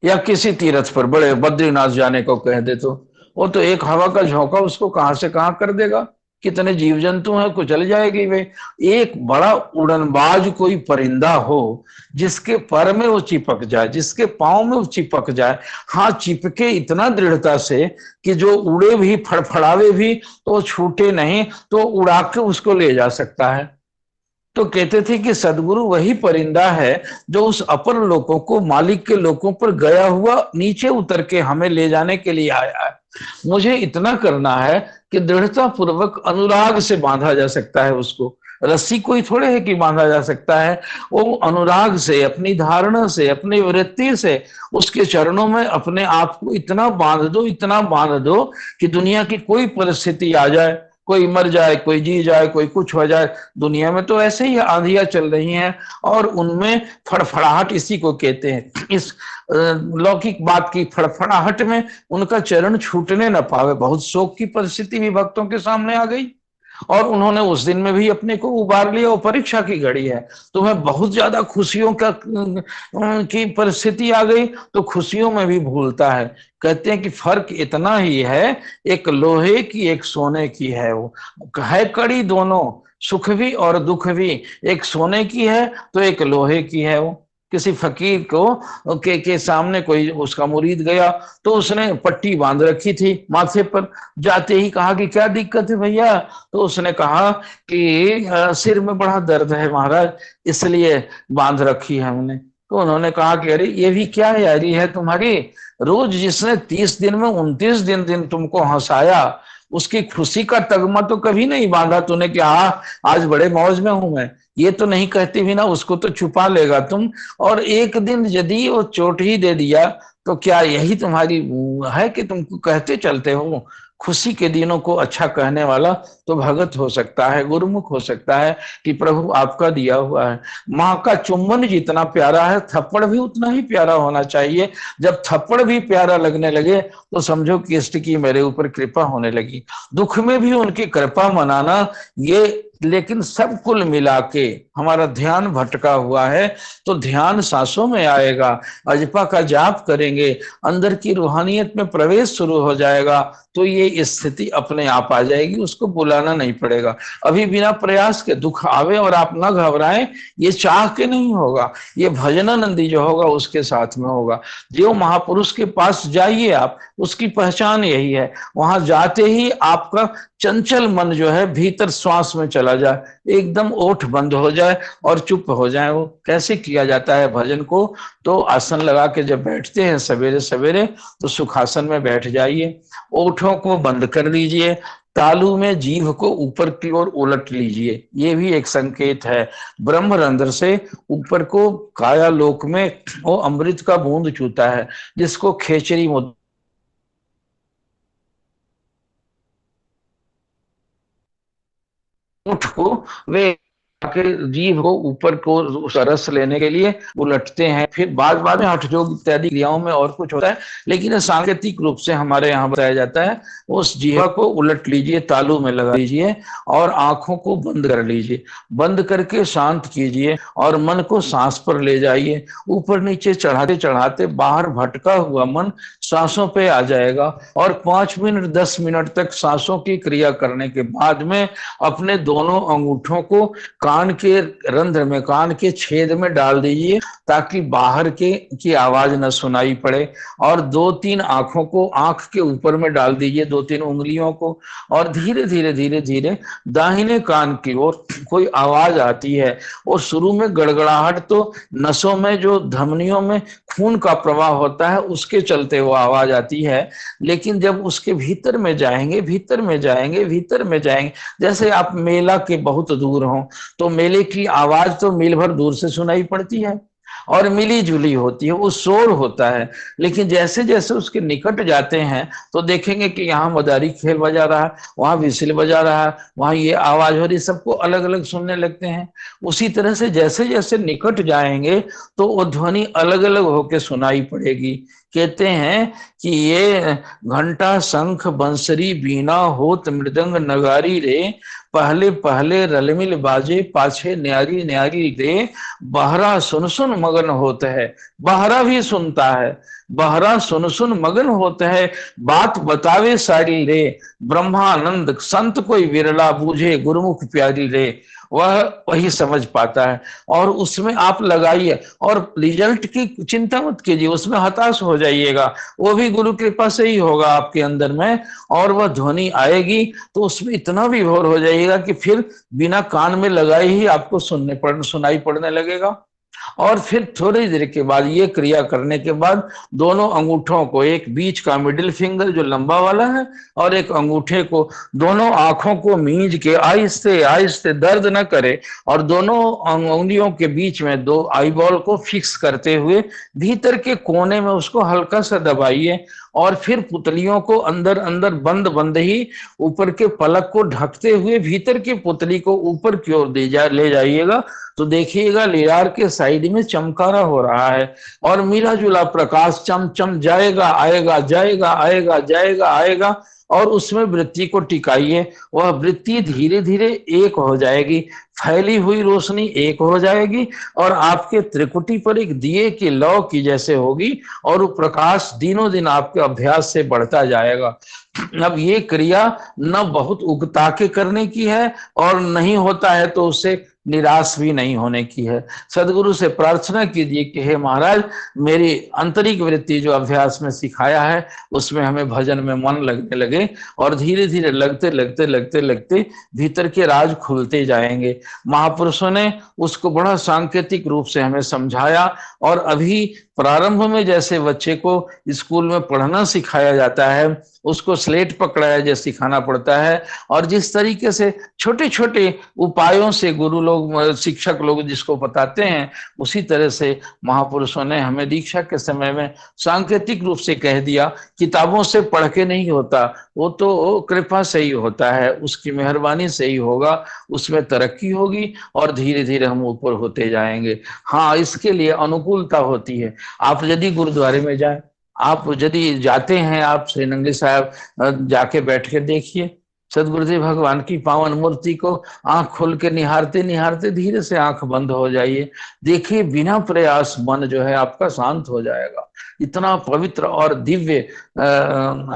या किसी तीर्थ पर बड़े बद्रीनाथ जाने को कह दे तो वो तो एक हवा का झोंका उसको कहां से कहां कर देगा। कितने जीव जंतु हैं, कुचल जाएगी वे। एक बड़ा उड़नबाज कोई परिंदा हो जिसके पर में वो चिपक जाए, जिसके पांव में वो चिपक जाए, हाँ चिपके इतना दृढ़ता से कि जो उड़े भी, फड़फड़ावे भी तो छूटे नहीं, तो उड़ा के उसको ले जा सकता है। तो कहते थे कि सदगुरु वही परिंदा है जो उस अपर लोकों को, मालिक के लोकों पर गया हुआ नीचे उतर के हमें ले जाने के लिए आया है। मुझे इतना करना है कि दृढ़ता पूर्वक अनुराग से बांधा जा सकता है उसको। रस्सी कोई थोड़े है कि बांधा जा सकता है। वो अनुराग से, अपनी धारणा से, अपनी वृत्ति से उसके चरणों में अपने आप को इतना बांध दो, इतना बांध दो कि दुनिया की कोई परिस्थिति आ जाए, कोई मर जाए, कोई जी जाए, कोई कुछ हो जाए, दुनिया में तो ऐसे ही आंधियां चल रही हैं और उनमें फड़फड़ाहट इसी को कहते हैं। इस लौकिक बात की फड़फड़ाहट में उनका चरण छूटने न पावे। बहुत शोक की परिस्थिति भी भक्तों के सामने आ गई और उन्होंने उस दिन में भी अपने को उबार लिया। वो परीक्षा की घड़ी है, तुम्हें बहुत ज्यादा खुशियों का की परिस्थिति आ गई तो खुशियों में भी भूलता है। कहते हैं कि फर्क इतना ही है, एक लोहे की एक सोने की है। वो है कड़ी दोनों, सुख भी और दुख भी, एक सोने की है तो एक लोहे की है। वो किसी फकीर को के सामने कोई उसका मुरीद गया तो उसने पट्टी बांध रखी थी माथे पर। जाते ही कहा कि क्या दिक्कत है भैया? तो उसने कहा कि सिर में बड़ा दर्द है महाराज, इसलिए बांध रखी है हमने। तो उन्होंने कहा कि अरे ये भी क्या यारी है तुम्हारी, रोज जिसने 30 दिन में 29 दिन तुमको हंसाया उसकी खुशी का तगमा तो कभी नहीं बांधा तूने कि हाँ आज बड़े मौज में हूं मैं। ये तो नहीं कहती भी ना, उसको तो छुपा लेगा तुम। और एक दिन यदि वो चोट ही दे दिया तो क्या यही तुम्हारी है कि तुमको कहते चलते हो? खुशी के दिनों को अच्छा कहने वाला तो भगत हो सकता है, गुरुमुख हो सकता है कि प्रभु आपका दिया हुआ है। माँ का चुम्बन जितना प्यारा है थप्पड़ भी उतना ही प्यारा होना चाहिए। जब थप्पड़ भी प्यारा लगने लगे तो समझो कि इष्ट की मेरे ऊपर कृपा होने लगी। दुख में भी उनकी कृपा मनाना ये, लेकिन सब कुल मिला के हमारा ध्यान भटका हुआ है तो ध्यान सांसों में आएगा। अजपा का जाप करेंगे, अंदर की रूहानियत में प्रवेश शुरू हो जाएगा तो ये स्थिति अपने आप आ जाएगी, उसको बुलाना नहीं पड़ेगा। अभी बिना प्रयास के दुख आवे और आप ना घबराएं, ये चाह के नहीं होगा, ये भजनानंदी जो होगा उसके साथ में होगा। जो महापुरुष के पास जाइए आप, उसकी पहचान यही है, वहां जाते ही आपका चंचल मन जो है भीतर श्वास में चला जाए, एकदम ओठ बंद हो जाए और चुप हो जाए। वो कैसे किया जाता है भजन को? तो आसन लगा के जब बैठते हैं सवेरे सवेरे तो सुखासन में बैठ जाइए, ओठों को बंद कर लीजिए, तालू में जीभ को ऊपर की ओर उलट लीजिए। ये भी एक संकेत है। ब्रह्मरंध्र से ऊपर को काया लोक में वो अमृत का बूंद छूता है जिसको खेचरी मुद्रा ऊँट को वे के जीभ को ऊपर को रस लेने के लिए उलटते हैं। फिर बाद बाद में हठ योग इत्यादि क्रियाओं में और कुछ होता है, लेकिन सांकेतिक रूप से हमारे यहाँ बताया जाता है उस जीवा को उलट लीजिए, तालू में लगा लीजिए और आंखों को बंद कर लीजिए। बंद करके शांत कीजिए और मन को सांस पर ले जाइए। ऊपर नीचे चढ़ाते चढ़ाते बाहर भटका हुआ मन सांसों पे आ जाएगा और 5 मिनट 10 मिनट तक सांसों की क्रिया करने के बाद में अपने दोनों अंगूठों को कान के रंध्र में, कान के छेद में डाल दीजिए ताकि बाहर के की आवाज न सुनाई पड़े। और 2-3 आंखों को आंख के ऊपर में डाल दीजिए, 2-3 उंगलियों को, और धीरे धीरे धीरे धीरे दाहिने कान की ओर कोई आवाज आती है। और शुरू में गड़गड़ाहट तो नसों में जो धमनियों में खून का प्रवाह होता है उसके चलते वो आवाज आती है, लेकिन जब उसके भीतर में जाएंगे, भीतर में जाएंगे, भीतर में जाएंगे, जैसे आप मेला के बहुत दूर हो तो मेले की आवाज तो मील भर दूर से सुनाई पड़ती है और मिली जुली होती है, वो शोर होता है। लेकिन जैसे जैसे उसके निकट जाते हैं तो देखेंगे कि यहाँ मदारी खेल बजा रहा है, वहां विसिल बजा रहा है, वहां ये आवाज हो रही, सबको अलग अलग सुनने लगते हैं। उसी तरह से जैसे जैसे निकट जाएंगे तो वो ध्वनि अलग अलग होकर सुनाई पड़ेगी। कहते हैं कि ये घंटा शंख बंसरी बीना होत मृदंग नगारी रे, पहले पहले रलमिल बाजे पाछे न्यारी न्यारी रे, बहरा सुन सुन मगन होता है। बहरा भी सुनता है, बहरा सुन सुन मगन होता है, बात बतावे सारी रे, ब्रह्मानंद संत कोई विरला बूझे गुरुमुख प्यारी रे। वह वही समझ पाता है और उसमें आप लगाइए और रिजल्ट की चिंता मत कीजिए, उसमें हताश हो जाइएगा, वो भी गुरु कृपा से ही होगा आपके अंदर में। और वह ध्वनि आएगी तो उसमें इतना विभोर हो जाइएगा कि फिर बिना कान में लगाए ही आपको सुनाई पड़ने लगेगा। और फिर थोड़ी देर के बाद ये क्रिया करने के बाद दोनों अंगूठों को, एक बीच का मिडिल फिंगर जो लंबा वाला है और एक अंगूठे को, दोनों आंखों को मींज के आहिस्ते आहिस्ते, दर्द न करे, और दोनों उंगलियों के बीच में दो आईबॉल को फिक्स करते हुए भीतर के कोने में उसको हल्का सा दबाइए। और फिर पुतलियों को अंदर अंदर बंद बंद ही ऊपर के पलक को ढकते हुए भीतर की पुतली को ऊपर की ओर ले जाइएगा। तो देखिएगा लीलार के साइड में चमकारा हो रहा है और मिला जुला प्रकाश चम चम जाएगा आएगा, जाएगा आएगा, जाएगा आएगा, और उसमें वृत्ति को टिकाइए। वह वृत्ति धीरे धीरे एक हो जाएगी, फैली हुई रोशनी एक हो जाएगी और आपके त्रिकुटी पर एक दिए की लौ की जैसे होगी, और वो प्रकाश दिनों दिन आपके अभ्यास से बढ़ता जाएगा। अब ये क्रिया न बहुत उगता के करने की है और नहीं होता है तो उससे निराश भी नहीं होने की है। सदगुरु से प्रार्थना कीजिए कि हे महाराज, मेरी आंतरिक वृत्ति जो अभ्यास में सिखाया है उसमें हमें भजन में मन लगने लगे, और धीरे धीरे लगते लगते लगते लगते भीतर के राज खुलते जाएंगे। महापुरुषों ने उसको बड़ा सांकेतिक रूप से हमें समझाया। और अभी प्रारंभ में जैसे बच्चे को स्कूल में पढ़ना सिखाया जाता है, उसको स्लेट पकड़ाया जैसे सिखाना पड़ता है, और जिस तरीके से छोटे छोटे उपायों से गुरु लोग, शिक्षक लोग जिसको बताते हैं, उसी तरह से महापुरुषों ने हमें दीक्षा के समय में सांकेतिक रूप से कह दिया। किताबों से पढ़ के नहीं होता, वो तो कृपा से ही होता है, उसकी मेहरबानी से ही होगा, उसमें तरक्की होगी और धीरे धीरे हम ऊपर होते जाएंगे। हाँ, इसके लिए अनुकूलता होती है। आप यदि गुरुद्वारे में जाए, आप यदि जाते हैं, आप श्री नंगली साहब जाके बैठ के देखिए, सदगुरुदेव भगवान की पावन मूर्ति को आंख खोल के निहारते निहारते धीरे से आंख बंद हो जाइए। देखिए, बिना प्रयास मन जो है आपका शांत हो जाएगा। इतना पवित्र और दिव्य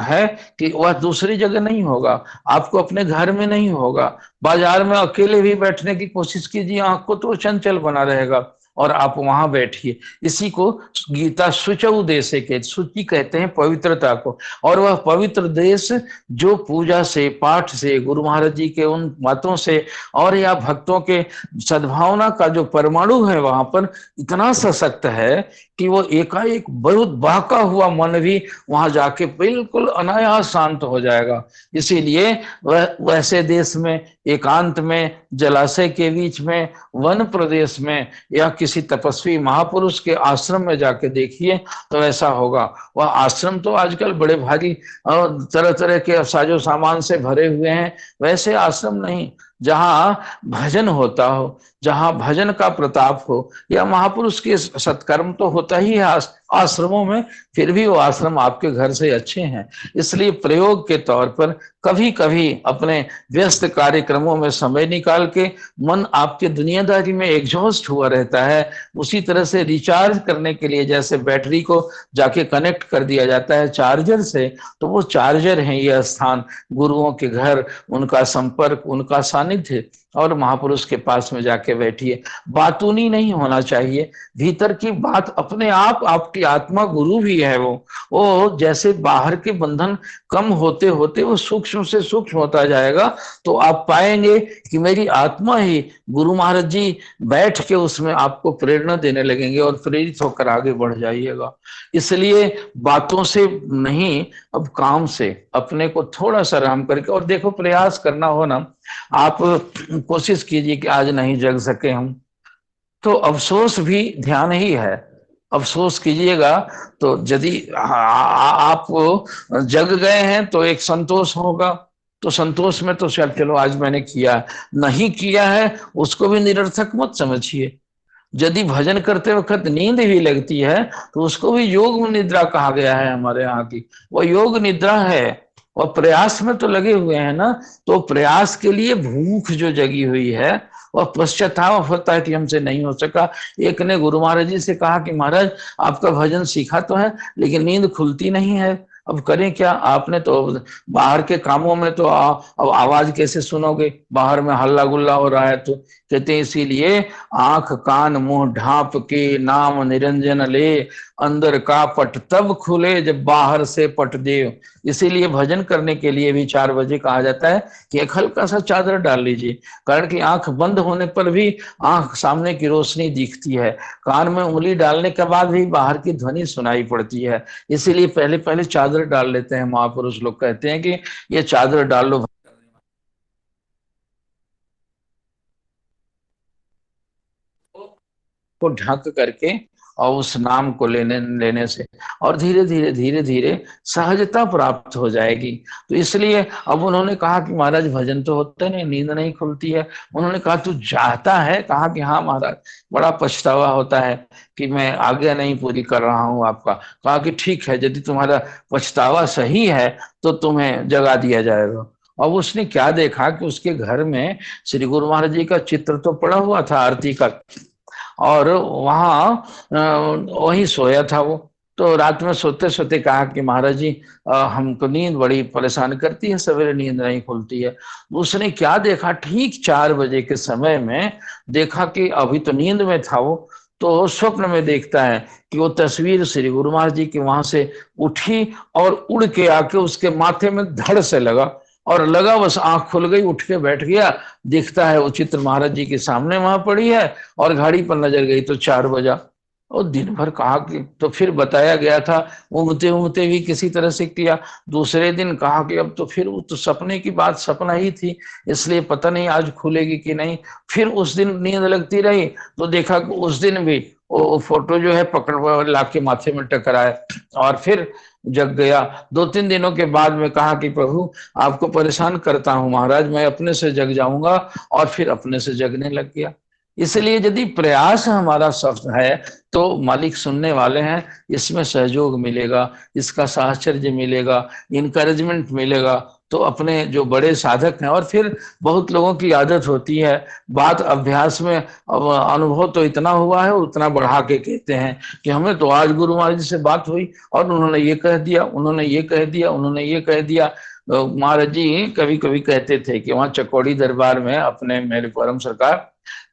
है कि वह दूसरी जगह नहीं होगा, आपको अपने घर में नहीं होगा। बाजार में अकेले भी बैठने की कोशिश कीजिए, आंख को तो चंचल बना रहेगा, और आप वहां बैठिए। इसी को गीता सुचौ देश के, सूची कहते हैं पवित्रता को। और वह पवित्र देश जो पूजा से, पाठ से, गुरु महाराज जी के उन बातों से और या भक्तों के सद्भावना का जो परमाणु है वहां पर इतना सशक्त है कि वो एकाएक बहुत बहका हुआ मन भी वहां जाके बिल्कुल अनायास शांत हो जाएगा। इसीलिए वह वैसे देश में, एकांत में, जलाशय के बीच में, वन प्रदेश में, या किसी तपस्वी महापुरुष के आश्रम में जाके देखिए तो ऐसा होगा। वह आश्रम तो आजकल बड़े भारी तरह तरह के साजो सामान से भरे हुए हैं, वैसे आश्रम नहीं। जहां भजन होता हो, जहां भजन का प्रताप हो, या महापुरुष के सत्कर्म तो होता ही है आश्रमों में, फिर भी वो आश्रम आपके घर से अच्छे हैं। इसलिए प्रयोग के तौर पर कभी कभी अपने व्यस्त कार्यक्रमों में समय निकाल के, मन आपके दुनियादारी में एग्जॉस्ट हुआ रहता है, उसी तरह से रिचार्ज करने के लिए जैसे बैटरी को जाके कनेक्ट कर दिया जाता है चार्जर से, तो वो चार्जर है ये स्थान, गुरुओं के घर, उनका संपर्क, उनका सानिध्य। और महापुरुष के पास में जाके बैठिए। बातूनी नहीं होना चाहिए, भीतर की बात अपने आप, आपकी आत्मा गुरु भी है। वो जैसे बाहर के बंधन कम होते होते वो सूक्ष्म से सूक्ष्म होता जाएगा, तो आप पाएंगे कि मेरी आत्मा ही, गुरु महाराज जी बैठ के उसमें आपको प्रेरणा देने लगेंगे और प्रेरित होकर आगे बढ़ जाइएगा। इसलिए बातों से नहीं, अब काम से अपने को थोड़ा सा आराम करके, और देखो प्रयास करना हो ना, आप कोशिश कीजिए कि आज नहीं जग सके हम, तो अफसोस भी ध्यान ही है। अफसोस कीजिएगा तो यदि आप जग गए हैं तो एक संतोष होगा, तो संतोष में तो चलो आज मैंने किया, नहीं किया है उसको भी निरर्थक मत समझिए। यदि भजन करते वक्त नींद भी लगती है तो उसको भी योग निद्रा कहा गया है हमारे यहाँ की, वो योग निद्रा है। और प्रयास में तो लगे हुए हैं ना, तो प्रयास के लिए भूख जो जगी हुई है, वह पश्चाताप होता है कि हमसे नहीं हो सका। एक ने गुरु महाराज जी से कहा कि महाराज आपका भजन सीखा तो है लेकिन नींद खुलती नहीं है। अब करें क्या, आपने तो बाहर के कामों में तो अब आवाज कैसे सुनोगे, बाहर में हल्ला गुल्ला हो रहा है तो। कहते हैं इसीलिए आंख कान मुंह ढांप के नाम निरंजन ले, अंदर का पट तब खुले जब बाहर से पट दे। इसीलिए भजन करने के लिए भी 4 बजे कहा जाता है कि एक हल्का सा चादर डाल लीजिए, कारण कि आंख बंद होने पर भी आंख सामने की रोशनी दिखती है, कान में उंगली डालने के बाद भी बाहर की ध्वनि सुनाई पड़ती है। इसीलिए पहले पहले चादर डाल लेते हैं, महापुरुष लोग कहते हैं कि ये चादर डाल लो को ढक करके, और उस नाम को लेने लेने से और धीरे धीरे धीरे धीरे सहजता प्राप्त हो जाएगी। तो इसलिए अब उन्होंने कहा कि महाराज भजन तो होते नहीं, नींद नहीं खुलती है। उन्होंने कहा तू चाहता है, कहा कि हाँ महाराज, बड़ा पछतावा होता है कि मैं आज्ञा नहीं पूरी कर रहा हूँ आपका। कहा कि ठीक है, यदि तुम्हारा पछतावा सही है तो तुम्हें जगा दिया जाएगा। अब उसने क्या देखा कि उसके घर में श्री गुरु महाराज जी का चित्र तो पड़ा हुआ था आरती का, और वहां वहीं सोया था वो। तो रात में सोते सोते कहा कि महाराज जी, हमको नींद बड़ी परेशान करती है, सवेरे नींद नहीं खुलती है। उसने क्या देखा, ठीक 4 बजे के समय में देखा कि अभी तो नींद में था वो, तो स्वप्न में देखता है कि वो तस्वीर श्री गुरु महाराज जी की वहां से उठी और उड़ के आके उसके माथे में धड़ से लगा, और लगा बस आंख खुल गई, उठ के बैठ गया। दिखता है वो चित्र महाराज जी के सामने वहां पड़ी है, और घड़ी पर नजर गई तो 4 बजा। और दिन भर कहा कि, तो फिर बताया गया था, ऊँगते ऊँगते भी किसी तरह से किया। दूसरे दिन कहा कि अब तो फिर वो तो सपने की बात सपना ही थी, इसलिए पता नहीं आज खुलेगी कि नहीं। फिर उस दिन नींद लगती रही तो देखा कि उस दिन भी वो फोटो जो है पकड़ ला के माथे में टकराए, और फिर जग गया। 2-3 दिनों के बाद में कहा कि प्रभु, आपको परेशान करता हूं महाराज, मैं अपने से जग जाऊंगा, और फिर अपने से जगने लग गया। इसलिए यदि प्रयास हमारा सफल है तो मालिक सुनने वाले हैं, इसमें सहयोग मिलेगा, इसका साहचर्य मिलेगा, इनकरेजमेंट मिलेगा। तो अपने जो बड़े साधक हैं, और फिर बहुत लोगों की आदत होती है, बात अभ्यास में अब अनुभव तो इतना हुआ है, उतना बढ़ा के कहते हैं कि हमें तो आज गुरु महाराज जी से बात हुई और उन्होंने ये कह दिया, उन्होंने ये कह दिया, उन्होंने ये कह दिया। महाराज जी कभी कभी कहते थे कि वहां चकौड़ी दरबार में अपने मेरे परम सरकार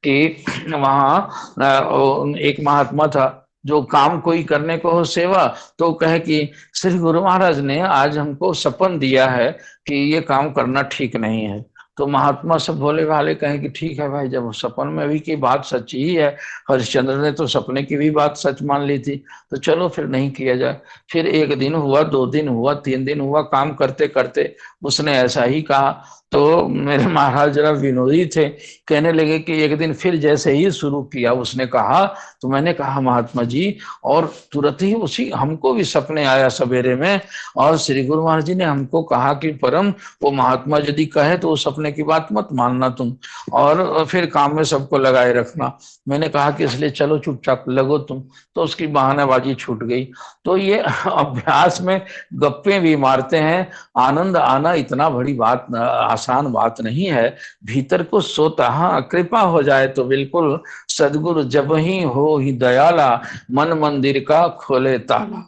कि वहां एक महात्मा था, जो काम कोई करने को हो सेवा, तो कहे कि श्री गुरु महाराज ने आज हमको सपन दिया है कि ये काम करना ठीक नहीं है। तो महात्मा सब भोले भाले कहे कि ठीक है भाई, जब सपन में भी की बात सच्ची ही है, हरिश्चंद्र ने तो सपने की भी बात सच मान ली थी, तो चलो फिर नहीं किया जाए। फिर 1 दिन हुआ, 2 दिन हुआ, 3 दिन हुआ, काम करते करते उसने ऐसा ही कहा। तो मेरे महाराज जरा विनोदी थे, कहने लगे कि एक दिन फिर जैसे ही शुरू किया उसने कहा, तो मैंने कहा महात्मा जी, और तुरंत ही उसी हमको भी सपने आया सवेरे में, और श्री गुरु महाराज जी ने हमको कहा कि परम, वो महात्मा यदि कहे तो उस सपने की बात मत मानना तुम, और फिर काम में सबको लगाए रखना। मैंने कहा कि इसलिए चलो चुपचाप लगो तुम, तो उसकी बहानाबाजी छूट गई। तो ये अभ्यास में गप्पे भी मारते हैं, आनंद आना इतना बड़ी बात, आसान बात नहीं है। भीतर को सोता, हाँ कृपा हो जाए तो बिल्कुल, सदगुरु जब ही हो ही दयाला, मन मंदिर का खोले ताला।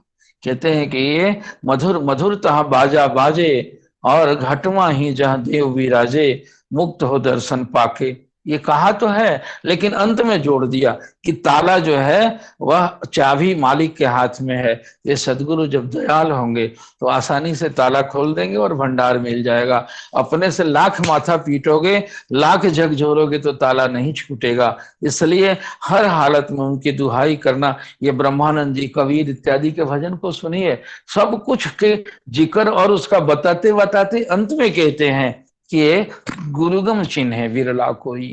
कहते हैं कि ये मधुर मधुरतः बाजा बाजे, और घटवा ही जहाँ देव विराजे, मुक्त हो दर्शन पाके। ये कहा तो है, लेकिन अंत में जोड़ दिया कि ताला जो है वह चाबी मालिक के हाथ में है। ये सदगुरु जब दयाल होंगे तो आसानी से ताला खोल देंगे और भंडार मिल जाएगा। अपने से लाख माथा पीटोगे, लाख झकझोरोगे तो ताला नहीं छूटेगा। इसलिए हर हालत में उनकी दुहाई करना। ये ब्रह्मानंद जी, कबीर इत्यादि के भजन को सुनिए, सब कुछ के जिक्र और उसका बताते बताते अंत में कहते हैं कि ये गुरुगम चिन्ह है, विरला कोई।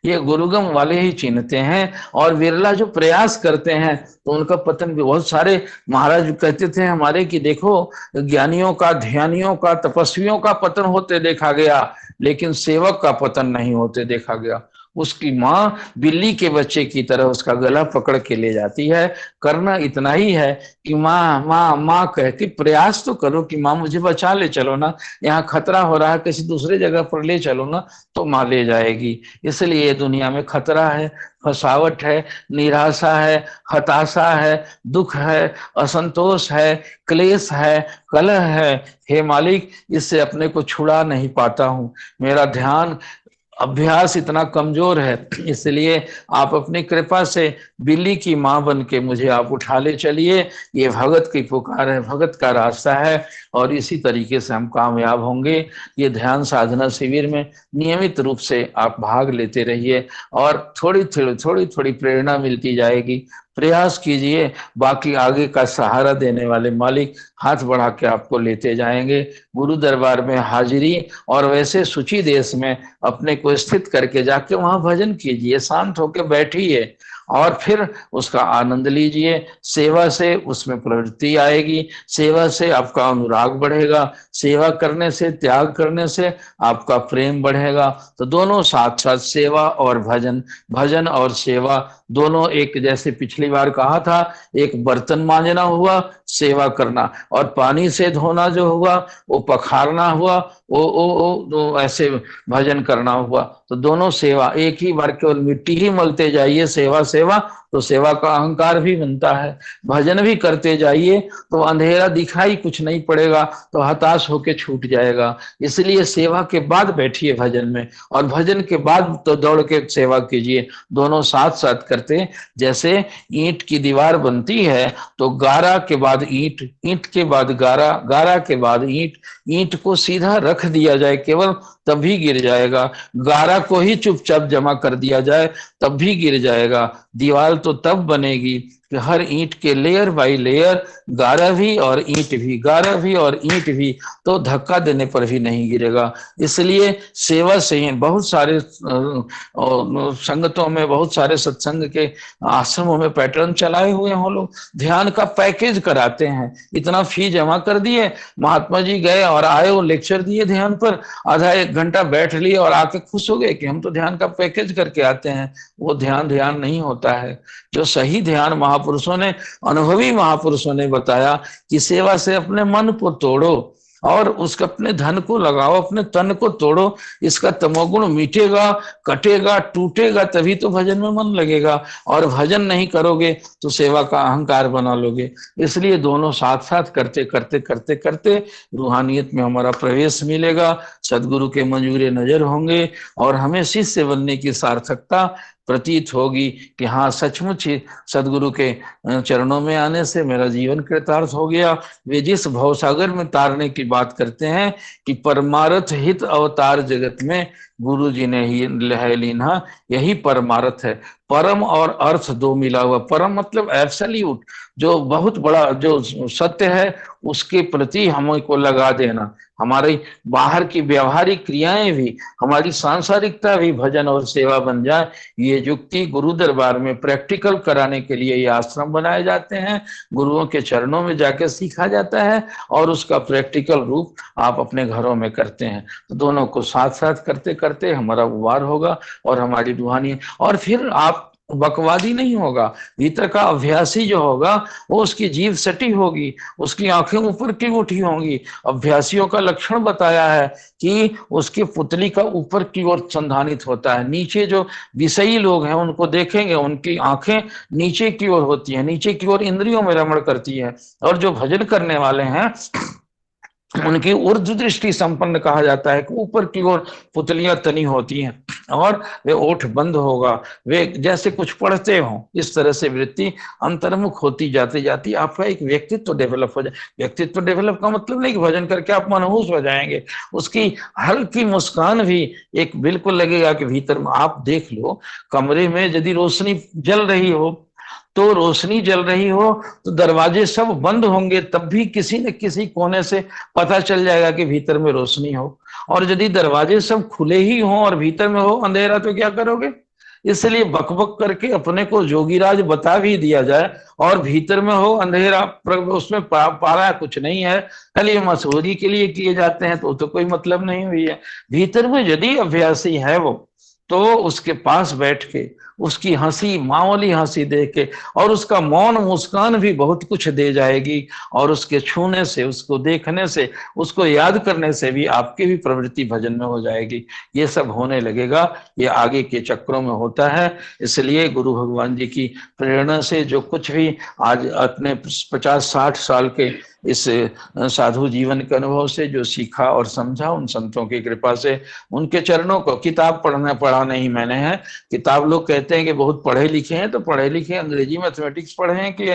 ये गुरुगम वाले ही चिन्हते हैं, और विरला जो प्रयास करते हैं तो उनका पतन भी। बहुत सारे महाराज कहते थे हमारे कि देखो, ज्ञानियों का, ध्यानियों का, तपस्वियों का पतन होते देखा गया, लेकिन सेवक का पतन नहीं होते देखा गया। उसकी माँ बिल्ली के बच्चे की तरह उसका गला पकड़ के ले जाती है। करना इतना ही है कि माँ माँ माँ कह के प्रयास तो करो कि माँ मुझे बचा ले चलो ना, यहाँ खतरा हो रहा है, किसी दूसरे जगह पर ले चलो ना, तो माँ ले जाएगी। इसलिए दुनिया में खतरा है, फसावट है, निराशा है, हताशा है, दुख है, असंतोष है, क्लेश है, कलह है। हे मालिक, इससे अपने को छुड़ा नहीं पाता हूँ। मेरा ध्यान अभ्यास इतना कमजोर है, इसलिए आप अपनी कृपा से बिल्ली की मां बन के मुझे आप उठा ले चलिए। ये भगत की पुकार है, भगत का रास्ता है, और इसी तरीके से हम कामयाब होंगे। ये ध्यान साधना शिविर में नियमित रूप से आप भाग लेते रहिए, और थोड़ी थोड़ी प्रेरणा मिलती जाएगी। प्रयास कीजिए, बाकी आगे का सहारा देने वाले मालिक हाथ बढ़ा के आपको लेते जाएंगे। गुरु दरबार में हाजिरी, और वैसे सूची देश में अपने को स्थित करके जाके वहां भजन कीजिए, शांत होकर बैठिए, और फिर उसका आनंद लीजिए। सेवा से उसमें प्रवृत्ति आएगी, सेवा से आपका अनुराग बढ़ेगा, सेवा करने से, त्याग करने से आपका प्रेम बढ़ेगा। तो दोनों साथ साथ, सेवा और भजन, भजन और सेवा दोनों एक जैसे। पिछली बार कहा था, एक बर्तन मांजना हुआ सेवा करना, और पानी से धोना जो हुआ वो पखारना हुआ, वो ऐसे भजन करना हुआ। तो दोनों सेवा, एक ही बार केवल मिट्टी ही मलते जाइए, सेवा सेवा, तो सेवा का अहंकार भी बनता है। भजन भी करते जाइए तो अंधेरा दिखाई कुछ नहीं पड़ेगा, तो हताश होके छूट जाएगा। इसलिए सेवा के बाद बैठिए भजन में, और भजन के बाद तो दौड़ के सेवा कीजिए। दोनों साथ साथ करते, जैसे ईंट की दीवार बनती है तो गारा के बाद ईंट, ईंट के बाद गारा, गारा के बाद ईंट, ईंट को सीधा रख दिया जाए केवल, तभी गिर जाएगा। गारा को ही चुपचाप जमा कर दिया जाए, तब भी गिर जाएगा। दीवार तो तब बनेगी कि हर ईंट के लेयर बाई लेयर, गारा भी और ईंट भी, गारा भी और ईंट भी, तो धक्का देने पर भी नहीं गिरेगा। इसलिए सेवा से ही बहुत सारे संगतों में, बहुत सारे सत्संग के आश्रमों में पैटर्न चलाए हुए हैं लोग, ध्यान का पैकेज कराते हैं। इतना फी जमा कर दिए, महात्मा जी गए और आए, वो लेक्चर दिए ध्यान पर, आधा एक घंटा बैठ लिए और आके खुश हो गए कि हम तो ध्यान का पैकेज करके आते हैं। वो ध्यान ध्यान नहीं होता है। जो सही ध्यान महापुरुषों ने, अनुभवी महापुरुषों ने बताया कि सेवा से अपने मन को तोड़ो, और उसका अपने धन को लगाओ, अपने तन को तोड़ो, इसका तमोगुण मिटेगा, कटेगा, टूटेगा, तभी तो भजन में मन लगेगा। और भजन नहीं करोगे तो सेवा का अहंकार बना लोगे। इसलिए दोनों साथ साथ करते करते करते करते रूहानियत में हमारा प्रवेश मिलेगा, सदगुरु के मंजूरे नजर होंगे, और हमें शिष्य बनने की सार्थकता प्रतीत होगी कि हाँ, सचमुच ही सदगुरु के चरणों में आने से मेरा जीवन कृतार्थ हो गया। वे जिस भवसागर में तारने की बात करते हैं कि परमार्थ हित अवतार जगत में गुरु जी ने ही है लीना, यही परमार्थ है। परम और अर्थ दो मिला हुआ, परम मतलब एब्सोल्यूट, जो बहुत बड़ा, जो सत्य है, उसके प्रति हमको लगा देना। हमारी बाहर की व्यवहारिक क्रियाएं भी, हमारी सांसारिकता भी भजन और सेवा बन जाए, ये युक्ति गुरु दरबार में प्रैक्टिकल कराने के लिए ये आश्रम बनाए जाते हैं, गुरुओं के चरणों में जाकर सीखा जाता है, और उसका प्रैक्टिकल रूप आप अपने घरों में करते हैं। तो दोनों को साथ साथ करते करते हमारा उबार होगा, और हमारी रूहानी, और फिर आप बकवादी नहीं होगा। भीतर का अभ्यासी जो होगा, वो उसकी जीभ सटी होगी, उसकी आंखें ऊपर की उठी होंगी। अभ्यासियों का लक्षण बताया है कि उसकी पुतली का ऊपर की ओर संधानित होता है। नीचे जो विषयी लोग हैं उनको देखेंगे, उनकी आंखें नीचे की ओर होती है, नीचे की ओर इंद्रियों में रमण करती है। और जो भजन करने वाले हैं उनकी ऊर्ध्व दृष्टि संपन्न कहा जाता है कि ऊपर की ओर पुतलियां तनी होती हैं, और वे ओठ बंद होगा, वे जैसे कुछ पढ़ते हो। इस तरह से वृत्ति अंतर्मुख होती जाती जाती आपका एक व्यक्तित्व डेवलप हो जाए। व्यक्तित्व डेवलप का मतलब नहीं कि भजन करके आप मनहूस हो जाएंगे। उसकी हल्की मुस्कान भी एक, बिल्कुल लगेगा कि भीतर में, आप देख लो कमरे में यदि रोशनी जल रही हो, तो रोशनी जल रही हो तो दरवाजे सब बंद होंगे, तब भी किसी न किसी कोने से पता चल जाएगा कि भीतर में रोशनी हो। और यदि दरवाजे सब खुले ही हों और भीतर में हो अंधेरा, तो क्या करोगे? इसलिए बकबक करके अपने को जोगीराज बता भी दिया जाए, और भीतर में हो अंधेरा, उसमें पारा कुछ नहीं है, खाली मशहूरी के लिए किए जाते हैं, तो कोई मतलब नहीं हुई है। भीतर में यदि अभ्यासी है वो, तो उसके पास बैठ के उसकी हंसी, मामूली हंसी देख के, और उसका मौन मुस्कान भी बहुत कुछ दे जाएगी। और उसके छूने से, उसको देखने से, उसको याद करने से भी आपकी भी प्रवृत्ति भजन में हो जाएगी। ये सब होने लगेगा, ये आगे के चक्रों में होता है। इसलिए गुरु भगवान जी की प्रेरणा से जो कुछ भी आज अपने 50-60 साल के इस साधु जीवन के अनुभव से जो सीखा और समझा, उन संतों की कृपा से, उनके चरणों को, किताब पढ़ा नहीं मैंने है। किताब लोग कहते हैं कि बहुत पढ़े लिखे हैं, तो पढ़े लिखे अंग्रेजी मैथमेटिक्स पढ़े हैं कि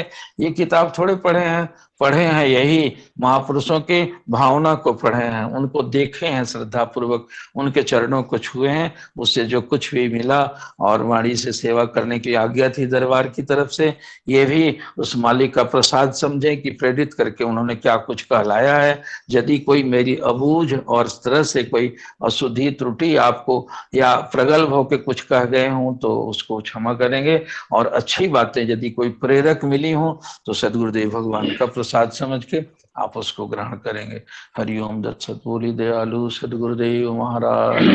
ये किताब थोड़े पढ़े हैं? पढ़े हैं यही महापुरुषों के भावना को पढ़े हैं, उनको देखे हैं श्रद्धा पूर्वक, उनके चरणों को छुए हैं, उससे जो कुछ भी मिला। और वाणी से सेवा करने की आज्ञा थी दरबार की तरफ से, ये भी उस मालिक का प्रसाद समझे कि प्रेरित करके उन्होंने क्या कुछ कहलाया है। यदि कोई मेरी अबूझ और इस तरह से कोई अशुद्धि त्रुटि आपको या प्रगल्भ होकर कुछ कह गए हों तो उसको क्षमा करेंगे। और अच्छी बातें यदि कोई प्रेरक मिली हो तो सदगुरुदेव भगवान का प्रसाद समझ के आप उसको ग्रहण करेंगे। हरिओम दत्सत। बोली दयालु सदगुरुदेव महाराज।